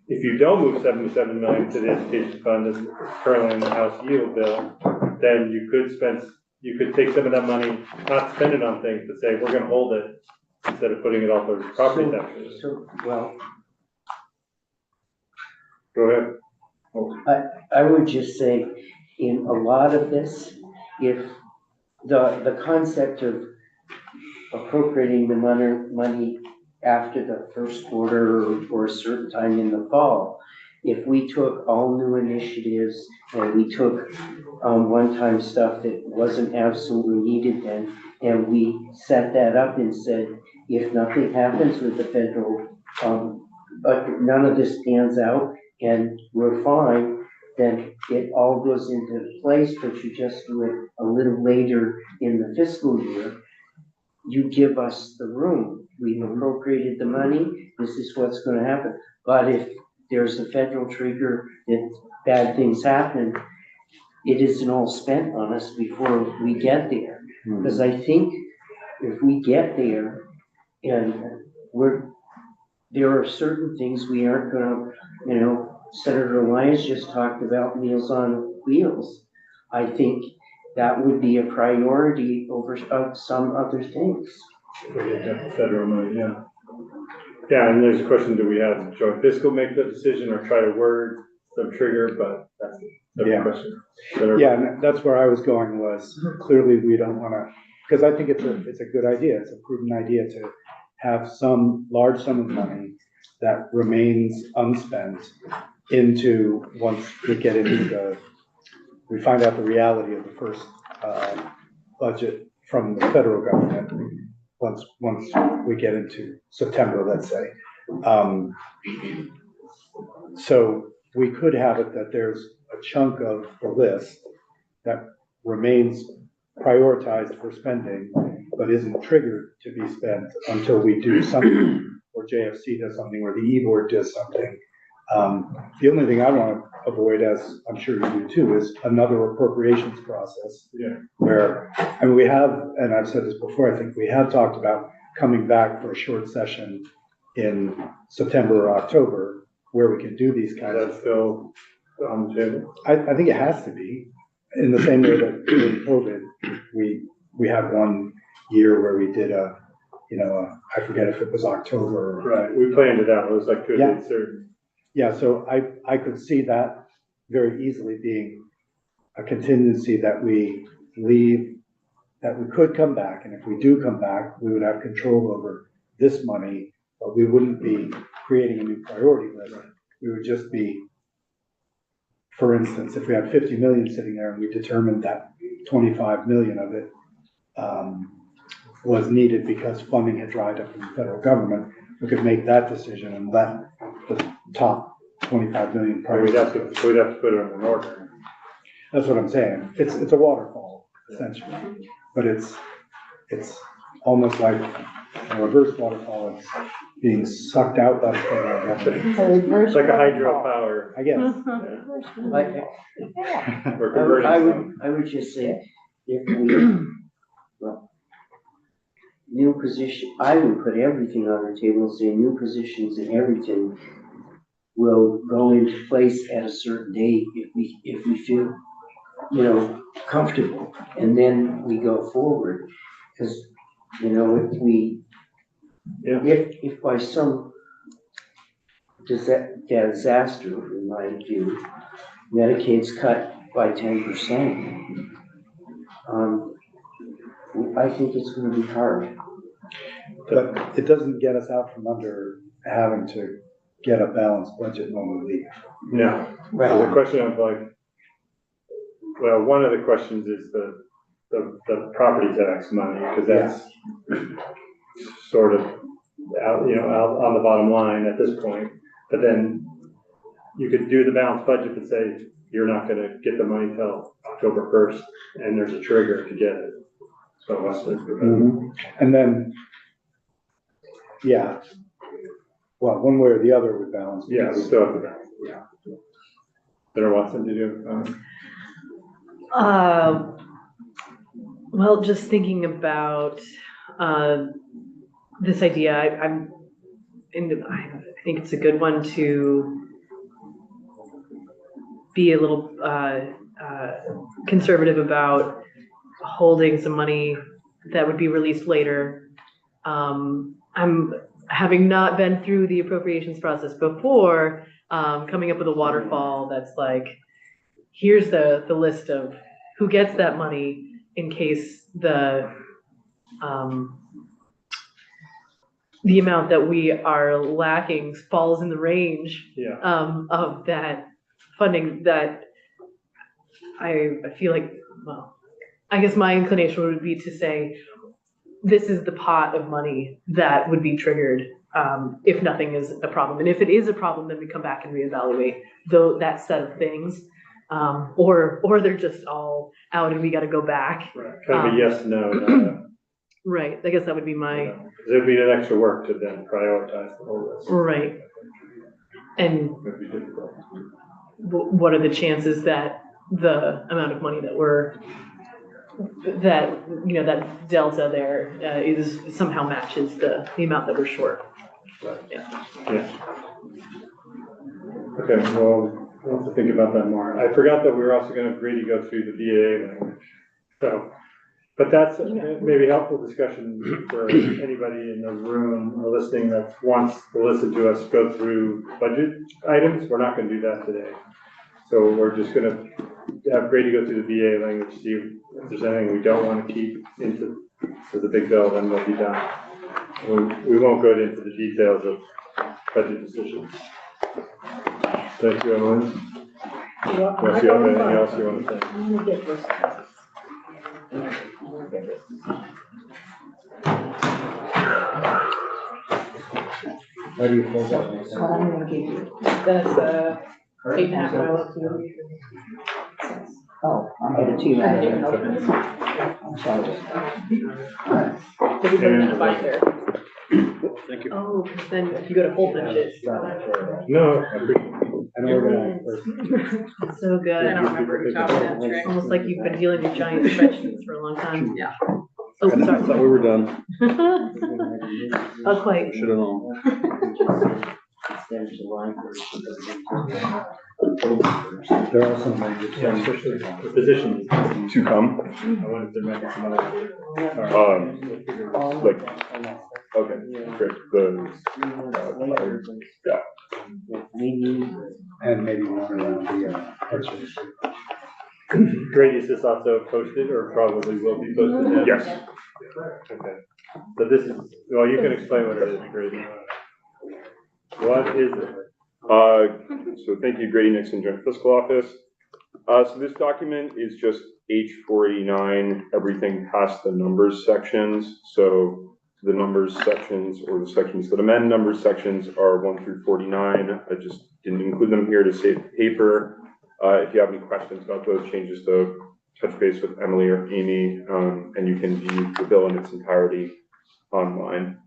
If you don't move 77 million to the education fund as currently in the House yield bill, then you could take some of that money, not spend it on things, but say, we're gonna hold it instead of putting it all towards property taxes. Well, Go ahead. I would just say, in a lot of this, if the concept of appropriating the money after the first quarter or a certain time in the fall, if we took all new initiatives and we took one-time stuff that wasn't absolutely needed then, and we set that up and said, if nothing happens with the federal, but none of this pans out and we're fine, then it all goes into place, but you just do it a little later in the fiscal year. You give us the room. We've appropriated the money. This is what's going to happen. But if there's a federal trigger that bad things happen, it isn't all spent on us before we get there. Because I think if we get there and there are certain things we aren't going to, Senator Lyons just talked about Meals on Wheels. I think that would be a priority over some other things. Federal money, yeah. Yeah, and there's a question, do we have joint fiscal make the decision or try to word some trigger, but that's the question. Yeah, and that's where I was going was, clearly we don't want to, because I think it's a good idea, it's a prudent idea to have some large sum of money that remains unspent once we get into we find out the reality of the first budget from the federal government, once we get into September, let's say. So we could have it that there's a chunk of the list that remains prioritized for spending, but isn't triggered to be spent until we do something, or JFC does something, or the E-Board does something. The only thing I want to avoid, as I'm sure you do too, is another appropriations process. Yeah. Where, and we have, and I've said this before, I think we have talked about coming back for a short session in September or October, where we can do these kinds of. That's still on the table? I think it has to be, in the same way that during COVID, we had one year where we did I forget if it was October. Right, we planned it out, it was like 2 days certain. Yeah, so I could see that very easily being a contingency that we leave, that we could come back, and if we do come back, we would have control over this money, but we wouldn't be creating a new priority list. We would just be, for instance, if we had 50 million sitting there and we determined that 25 million of it was needed because funding had dried up in the federal government, we could make that decision and let the top 25 million Or we'd have priorities. to, we'd have to put it in an order. That's what I'm saying. It's a waterfall essentially, but it's almost like a reverse waterfall. It's being sucked out by the federal government. It's like a hydropower. I guess. We're converting I would just say, if we, well, new position, I would put everything on the table, say new positions and everything will go into place at a certain date if we feel, comfortable, and then we go forward. Because, if we, Yeah. if by some disaster, in my view, Medicaid's cut by 10%, I think it's gonna be hard. But it doesn't get us out from under having to get a balanced budget when we leave. No. So the question of like, well, one of the questions is the property tax money, because that's sort of out, out on the bottom line at this point. But then you could do the balanced budget and say, you're not gonna get the money till October 1st, and there's a trigger to get it. So that's And then, well, one way or the other would balance. yeah, we still have to balance. Yeah. There wants something to do. Well, just thinking about this idea, I think it's a good one to be a little conservative about holding some money that would be released later. I'm having not been through the appropriations process before, coming up with a waterfall that's like, here's the list of who gets that money in case the amount that we are lacking falls in the range of that funding that I feel like, well, I guess my inclination would be to say, this is the pot of money that would be triggered if nothing is a problem. And if it is a problem, then we come back and reevaluate that set of things. Or they're just all out and we got to go back. Right. Kind of a yes, no. Right. I guess that would be my. It'd be an extra work to then prioritize the whole list. Right. And It'd be difficult. what are the chances that the amount of money that delta there is somehow matches the amount that we're short. Right. Yeah. Okay, well, we'll have to think about that more. I forgot that we were also going to agree to go through the BAA language. So, but that's maybe helpful discussion for anybody in the room or listening that wants to listen to us go through budget items. We're not going to do that today. So we're just going to have Grady go through the BAA language, see if there's anything we don't want to keep into the big bill, then we'll be done. We won't go into the details of budget decisions. Thank you, Emily. Unless you have anything else you want to say. What do you think of this? What I'm gonna give you. That's 8.5 hours. Oh, I made it too bad. I'm sorry. Did we put it in the binder? Thank you. Oh, because then if you go to whole budget. No, And organize first. So good. I don't remember who taught me that trick. Almost like you've been dealing with giant spreadsheets for a long time. Yeah. Oh, I thought sorry. we were done. Not quite. Should have known. There are some language. yeah, especially the positions. To come, I wanted to make some other. like, okay, great, yeah. Mm-hmm. And maybe one around the purchase. Grady, is this also posted or probably will be posted now? Yes. Okay. So this is, well, you can explain what it is, Grady. What is it? So thank you, Grady Nixon, Joint Fiscal Office. So this document is just H489, everything past the numbers sections. So the numbers sections, or the sections that amend numbers sections, are 1 through 49. I just didn't include them here to save paper. If you have any questions about those changes, though, touch base with Emily or Amy, and you can view the bill in its entirety online.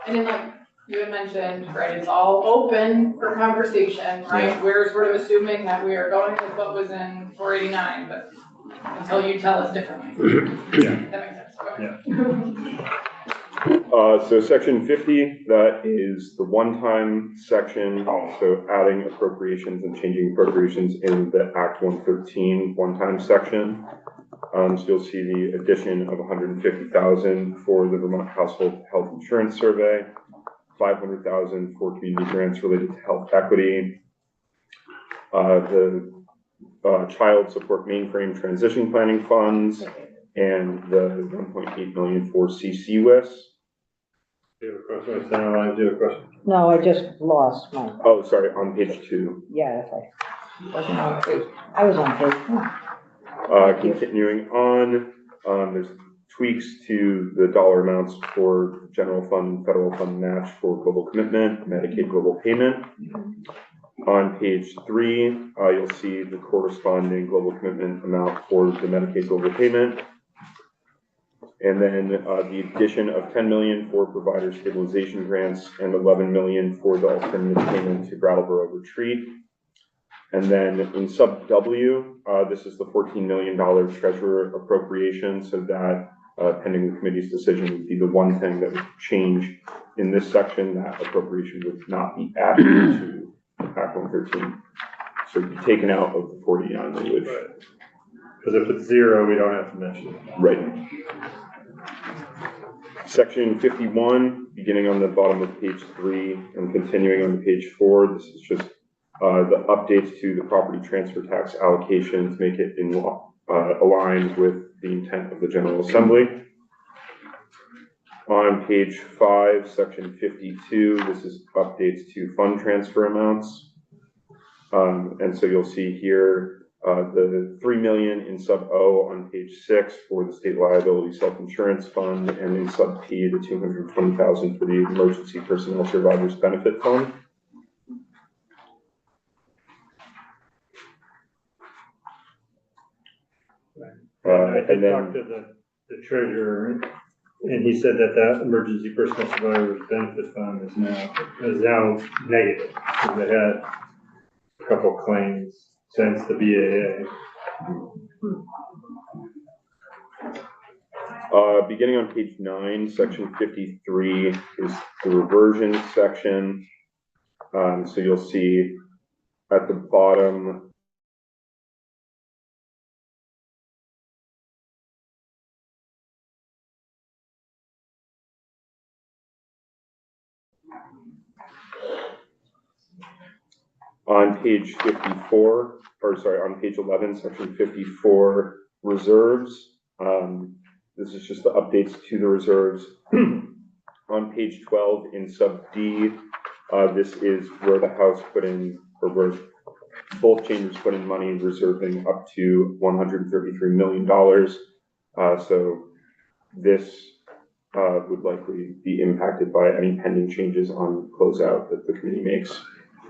And then like you had mentioned, right, it's all open for conversation, right? Yeah. We're sort of assuming that we are going with what was in 489, but until you tell us differently. Yeah. That makes sense. Okay. Yeah. So section 50, that is the one-time section, so adding appropriations and changing appropriations in the Act 113 one-time section. So you'll see the addition of 150,000 for the Vermont Household Health Insurance Survey, 500,000 for community grants related to health equity, the child support mainframe transition planning funds, and the 1.8 million for CCWIS. Do you have a question? I do have a question. No, I just lost my, Oh, sorry, on page 2. yeah, if I wasn't on page, I was on page one. Continuing on, there's tweaks to the dollar amounts for general fund, federal fund match for global commitment, Medicaid global payment. On page 3, you'll see the corresponding global commitment amount for the Medicaid global payment. And then the addition of 10 million for provider stabilization grants and 11 million for the alternative payment to Brattleboro Retreat. And then in sub W, this is the $14 million treasurer appropriation, so that pending the committee's decision would be the one thing that would change in this section. That appropriation would not be added to Act 113. So it'd be taken out of the 49 language. Because if it's 0, we don't have to mention it. Right. Section 51, beginning on the bottom of page 3 and continuing on page 4, this is just the updates to the property transfer tax allocation to make it in aligned with the intent of the General Assembly. On page 5, section 52, this is updates to fund transfer amounts. And so you'll see here the 3 million in sub O on page 6 for the state liability self-insurance fund, and in sub P, the 220,000 for the emergency personnel survivors benefit fund. I did And then, talk to the treasurer, and he said that that emergency personal survivors benefit fund is now negative. So they had a couple claims since the BAA. beginning on page 9, section 53 is the reversion section. So you'll see at the bottom, on page 54, or sorry, on page 11, section 54, reserves. This is just the updates to the reserves. On page 12 in sub D, this is where the House put in, or where both chambers put in money reserving up to $133 million. So this would likely be impacted by any pending changes on closeout that the committee makes.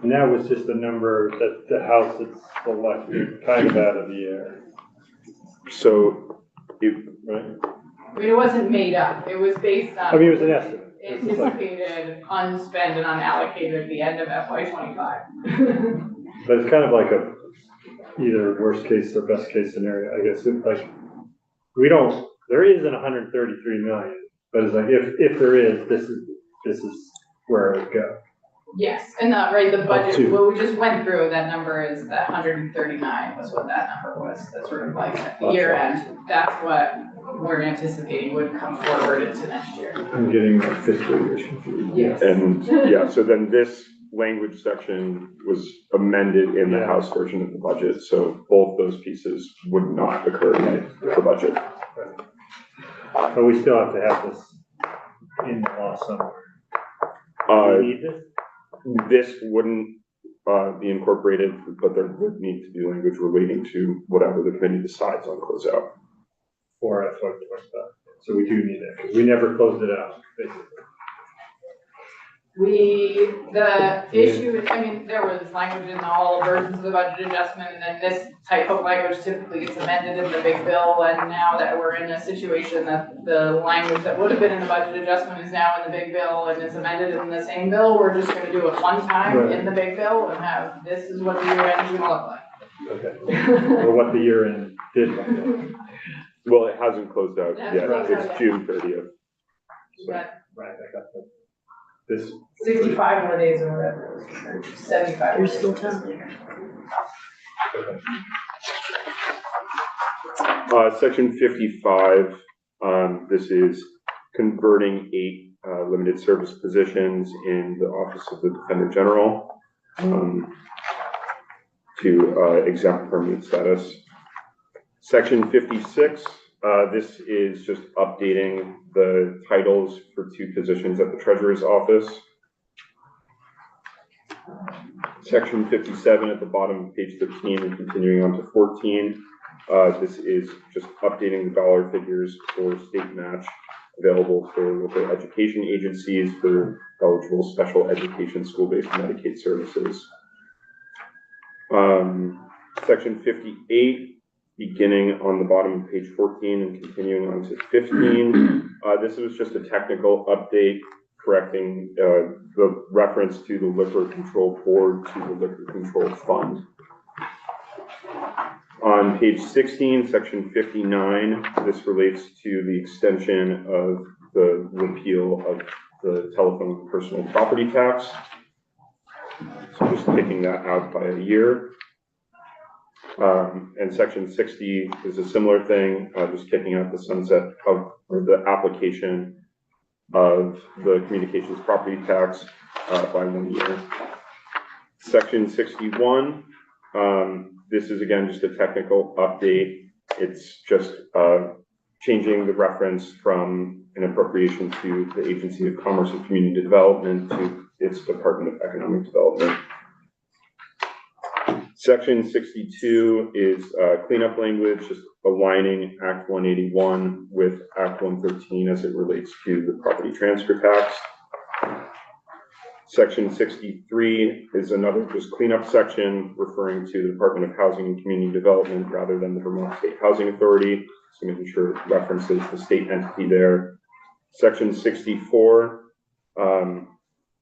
And that was just the number that the House had selected, kind of out of the air. So, Right? I mean, it wasn't made up, it was based on. I mean, it was an estimate. Anticipated, unspent and unallocated at the end of FY '25. But it's kind of like a either worst case or best case scenario, I guess. Like, there isn't 133 million, but it's like, if there is, this is where it would go. Yes, and the budget, what we just went through, that number is that 139 was what that number was. That's sort of like at the year end. That's what we're anticipating would come forward into next year. I'm getting my fiscal years confused. Yes. and yeah, so then this language section was amended in the House version of the budget, so both those pieces would not occur in the budget. But we still have to have this in the law somewhere. Do we need this? This wouldn't be incorporated, but there would need to be language relating to whatever the committee decides on closeout. For FY25. So we do need it, 'cause we never closed it out, basically. The issue is, I mean, there was language in all versions of the budget adjustment, and then this type of language typically gets amended in the big bill, and now that we're in a situation that the language that would have been in the budget adjustment is now in the big bill and is amended in the same bill, we're just gonna do it one time in the big bill and have, this is what the year end is gonna look like. Okay. Or what the year end did look like. Well, it hasn't closed out It yet, hasn't closed out it's yet. June 30th. Right, I got that. This, 65 more days or whatever, or 75. There's still time. Section 55, this is converting 8 limited service positions in the Office of the Defender General to exempt permanent status. Section 56, this is just updating the titles for 2 positions at the Treasurer's Office. Section 57 at the bottom of page 13 and continuing on to 14. This is just updating the dollar figures for state match available for local education agencies for eligible special education school-based Medicaid services. Section 58, beginning on the bottom of page 14 and continuing on to 15. This was just a technical update correcting the reference to the Liquor Control Board to the Liquor Control Fund. On page 16, section 59, this relates to the extension of the repeal of the telephone personal property tax. So just taking that out by a year. And section 60 is a similar thing, just kicking out the sunset of, or the application of the communications property tax by 1 year. Section 61, this is again just a technical update. It's just changing the reference from an appropriation to the Agency of Commerce and Community Development to its Department of Economic Development. Section 62 is cleanup language, just aligning Act 181 with Act 113 as it relates to the property transfer tax. Section 63 is another just cleanup section referring to the Department of Housing and Community Development rather than the Vermont State Housing Authority. So making sure it references the state entity there. Section 64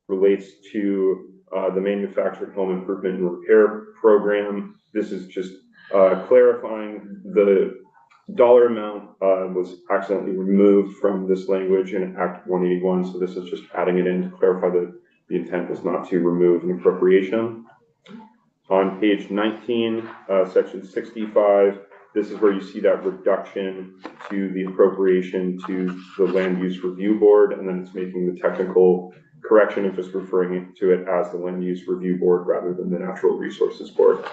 relates to the Manufactured Home Improvement and Repair Program. This is just clarifying the dollar amount was accidentally removed from this language in Act 181. So this is just adding it in to clarify that the intent was not to remove an appropriation. On page 19, section 65, this is where you see that reduction to the appropriation to the Land Use Review Board, and then it's making the technical correction of just referring to it as the Land Use Review Board rather than the Natural Resources Board.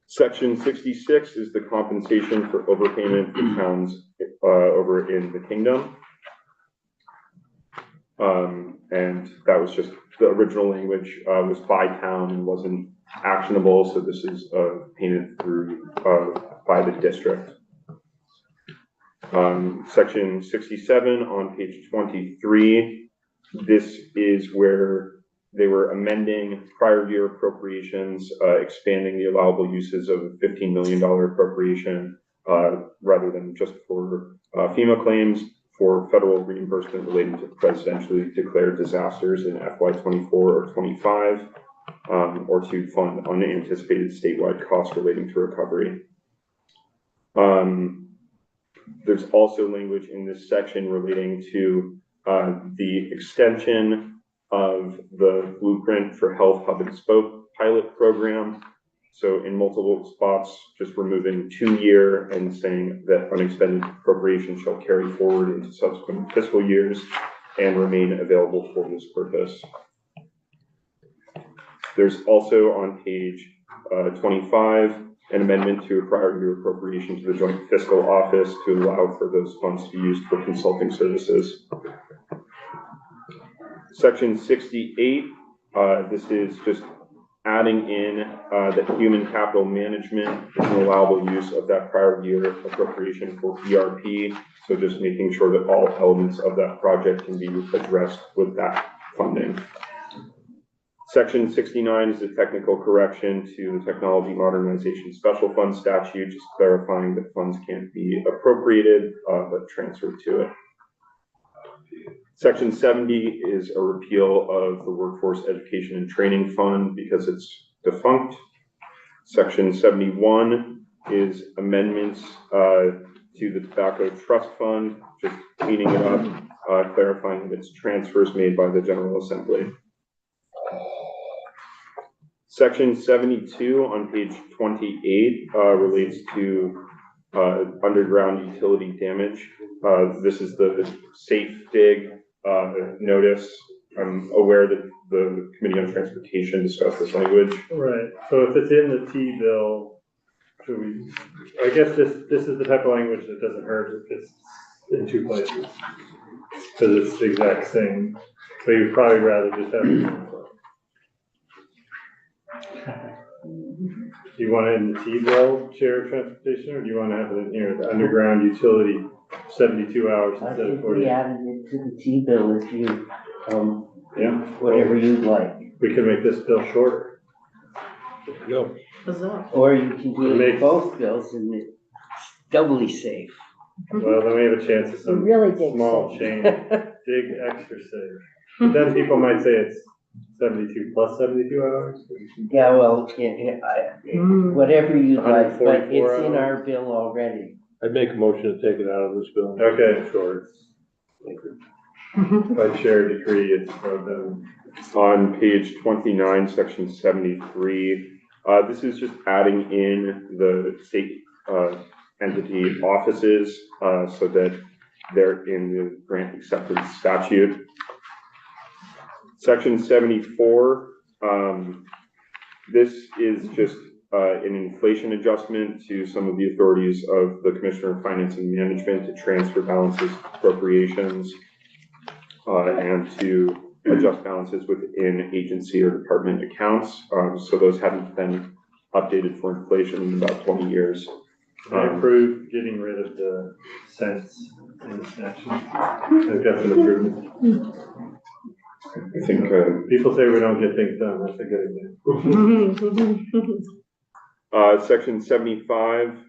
Section 66 is the compensation for overpayment for towns over in the kingdom. And that was just the original language was by town and wasn't actionable, so this is painted through by the district. Section 67 on page 23, this is where they were amending prior year appropriations, expanding the allowable uses of a $15 million appropriation rather than just for FEMA claims, for federal reimbursement relating to presidentially declared disasters in FY24 or 25, or to fund unanticipated statewide costs relating to recovery. There's also language in this section relating to the extension of the Blueprint for Health Hub and Spoke pilot program. So in multiple spots, just removing 2-year and saying that unexpended appropriations shall carry forward into subsequent fiscal years and remain available for this purpose. There's also on page 25, an amendment to a prior year appropriation to the Joint Fiscal Office to allow for those funds to be used for consulting services. Section 68 This is just adding in that human capital management is an allowable use of that prior year appropriation for ERP. So just making sure that all elements of that project can be addressed with that funding. Section 69 is a technical correction to the Technology Modernization Special Fund statute, just clarifying that funds can't be appropriated, but transferred to it. Section 70 is a repeal of the Workforce Education and Training Fund because it's defunct. Section 71 is amendments to the Tobacco Trust Fund, just cleaning it up, clarifying that it's transfers made by the General Assembly. Section 72 on page 28 relates to underground utility damage. This is the safe dig notice. I'm aware that the Committee on Transportation discussed this language. Right, so if it's in the T-bill, should we, I guess this is the type of language that doesn't hurt if it's in two places. Because it's the exact same, so you'd probably rather just have it. Do you want it in the T-bill, Chair of Transportation, or do you want to have it in here, the underground utility, 72 hours I instead of think 40? we added it to the T-bill if you, Yeah. whatever you'd like. We can make this bill shorter. Go. Huzzah. Or you can do it Make- in both bills and it's doubly safe. Well, then we have a chance of You some really dig small safe. change, dig extra safe. But then people might say it's 72 plus 72 hours. Yeah, well, whatever you'd like, but 144 it's in hours. our bill already. I'd make a motion to take it out of this bill. Okay, sure. By chair decree, it's On page 29, section 73, this is just adding in the state entity offices so that they're in the grant acceptance statute. Section 74, this is just an inflation adjustment to some of the authorities of the Commissioner of Finance and Management to transfer balances, appropriations, and to adjust balances within agency or department accounts. So those haven't been updated for inflation in about 20 years. I approve getting rid of the cents in this action. I think that's an improvement. I think People say we don't get things done, that's a good idea. section 75,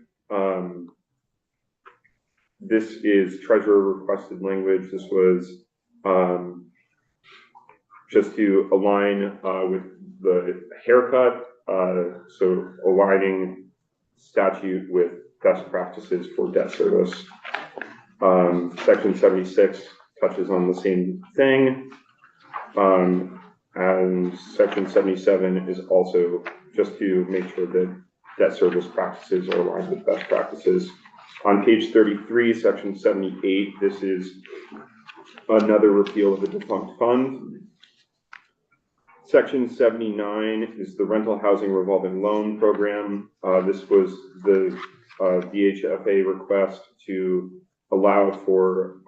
this is treasurer requested language. This was just to align with the haircut, so aligning statute with best practices for debt service. Section 76 touches on the same thing. And section 77 is also just to make sure that debt service practices are aligned with best practices. On page 33, section 78, this is another repeal of the defunct fund. Section 79 is the rental housing revolving loan program. This was the VHFA request to allow for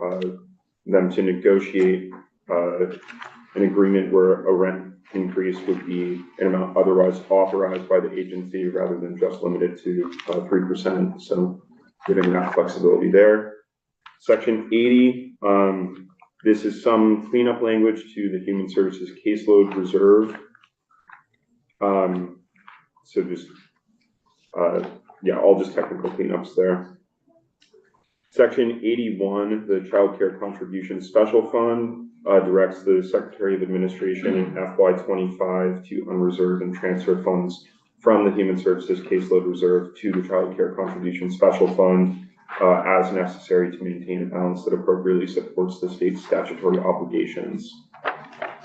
them to negotiate an agreement where a rent increase would be an amount otherwise authorized by the agency rather than just limited to 3%. So giving that flexibility there. Section 80, this is some cleanup language to the Human Services Caseload Reserve. So just, yeah, all just technical cleanups there. Section 81, the Child Care Contribution Special Fund, directs the Secretary of Administration in FY25 to unreserve and transfer funds from the Human Services Caseload Reserve to the Child Care Contribution Special Fund as necessary to maintain a balance that appropriately supports the state's statutory obligations.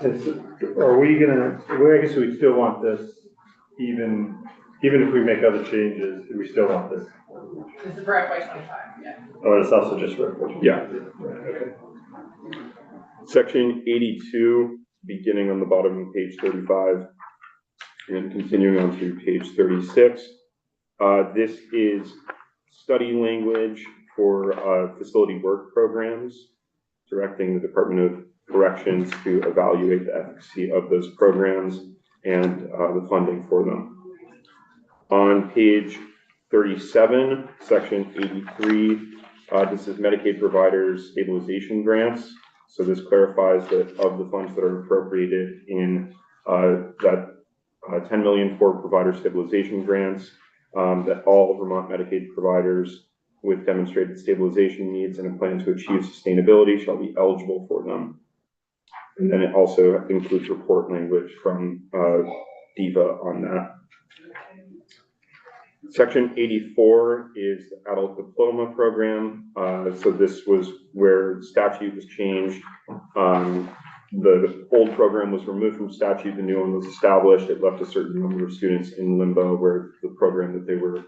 Are we gonna, I guess we still want this, even if we make other changes, do we still want this? This is for FY25, yeah. Or it's also just for? Yeah. Okay. Section 82, beginning on the bottom of page 35 and continuing on to page 36. This is study language for facility work programs, directing the Department of corrections to evaluate the efficacy of those programs and the funding for them. On page 37, section 83, this is Medicaid providers stabilization grants. So this clarifies that of the funds that are appropriated in that 10 million for provider stabilization grants, that all Vermont Medicaid providers with demonstrated stabilization needs and a plan to achieve sustainability shall be eligible for them. And then it also includes report language from DEVA on that. Section 84 is the adult diploma program. So this was where statute was changed. The old program was removed from statute, the new one was established. It left a certain number of students in limbo where the program that they were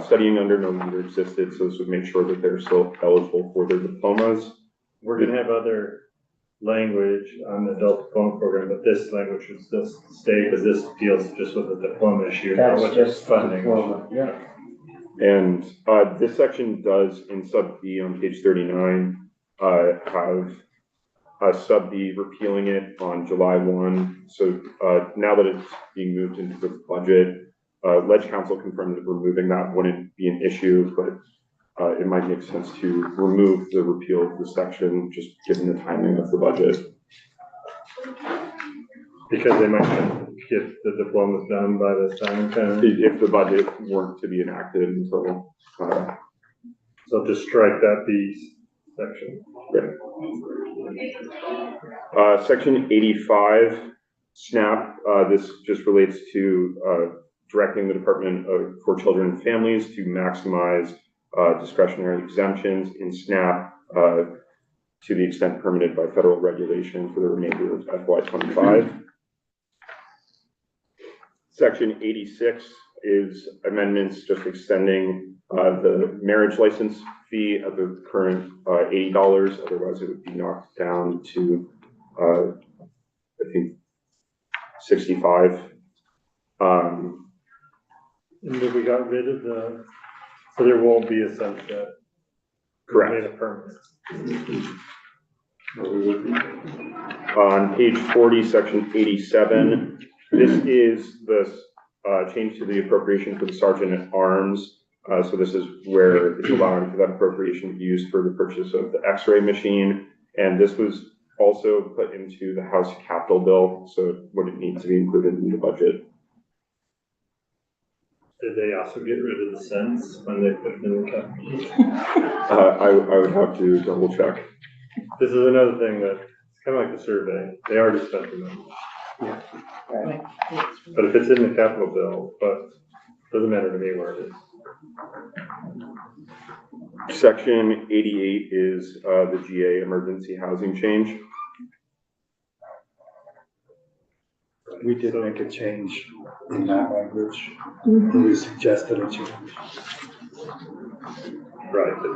studying under no longer existed. So this would make sure that they're still eligible for their diplomas. We're gonna have other language on the adult diploma program, but this language should still stay because this deals just with the diploma issue, not That's with just funding. diploma, yeah. And this section does, in sub B on page 39, have sub B repealing it on July 1. So now that it's being moved into the budget, Ledge Council confirmed that removing that wouldn't be an issue, but it might make sense to remove the repeal of the section, just given the timing of the budget. Because they might get the diplomas done by this time, kind of. If the budget weren't to be enacted until. So just strike that B section. Section 85, SNAP, this just relates to directing the Department for Children and Families to maximize discretionary exemptions in SNAP to the extent permitted by federal regulation for the remainder of FY25. Section 86 is amendments just extending the marriage license fee at the current $80, otherwise it would be knocked down to I think 65. And then we got rid of the, so there won't be a sunset. Correct. Made a permit. On page 40, section 87, this is the change to the appropriation for the sergeant at arms. So this is where it's allowing for that appropriation to be used for the purchase of the x-ray machine. And this was also put into the House capital bill, so it wouldn't need to be included in the budget. Did they also get rid of the cents when they put it in the capital? I would have to double check. This is another thing that, it's kind of like the survey, they already spent the money. Right. But if it's in the capital bill, but doesn't matter to me where it is. Section 88 is the GA emergency housing change. We did make a change in that language. We suggested a change. Right, but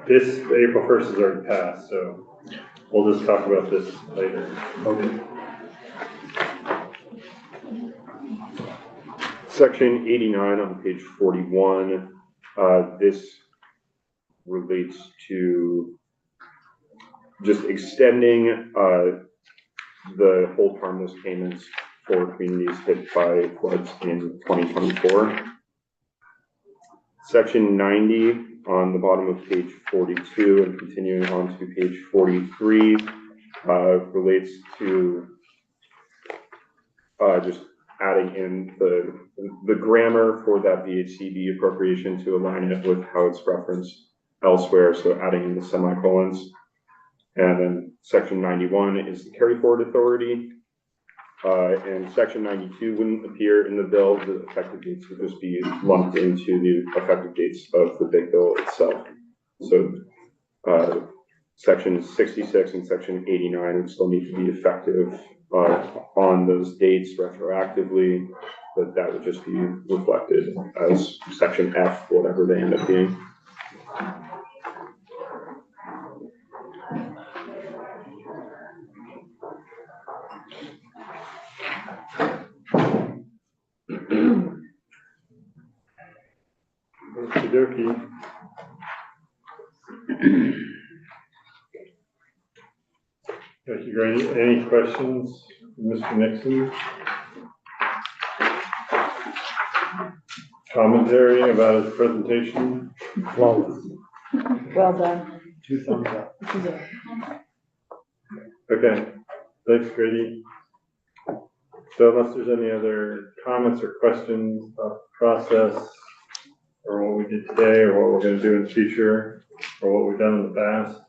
this April 1st is already passed, so we'll just talk about this later. Okay. Section 89 on page 41, this relates to just extending the hold harmless payments for communities hit by floods in 2024. Section 90 on the bottom of page 42 and continuing on to page 43 relates to just adding in the grammar for that VHCB appropriation to align it with how it's referenced elsewhere, so adding in the semicolons. And then section 91 is the carry forward authority. And section 92 wouldn't appear in the bill. The effective dates would just be lumped into the effective dates of the big bill itself. So section 66 and section 89 would still need to be effective on those dates retroactively, but that would just be reflected as section F, whatever they end up being. Okey-dokey. You you, Grady. Any questions, Mr. Nixon? Commentary about his presentation? Flawless. Well done. 2 thumbs up. Okay, thanks, Grady. So unless there's any other comments or questions about the process, or what we did today, or what we're gonna do in the future, or what we've done in the past,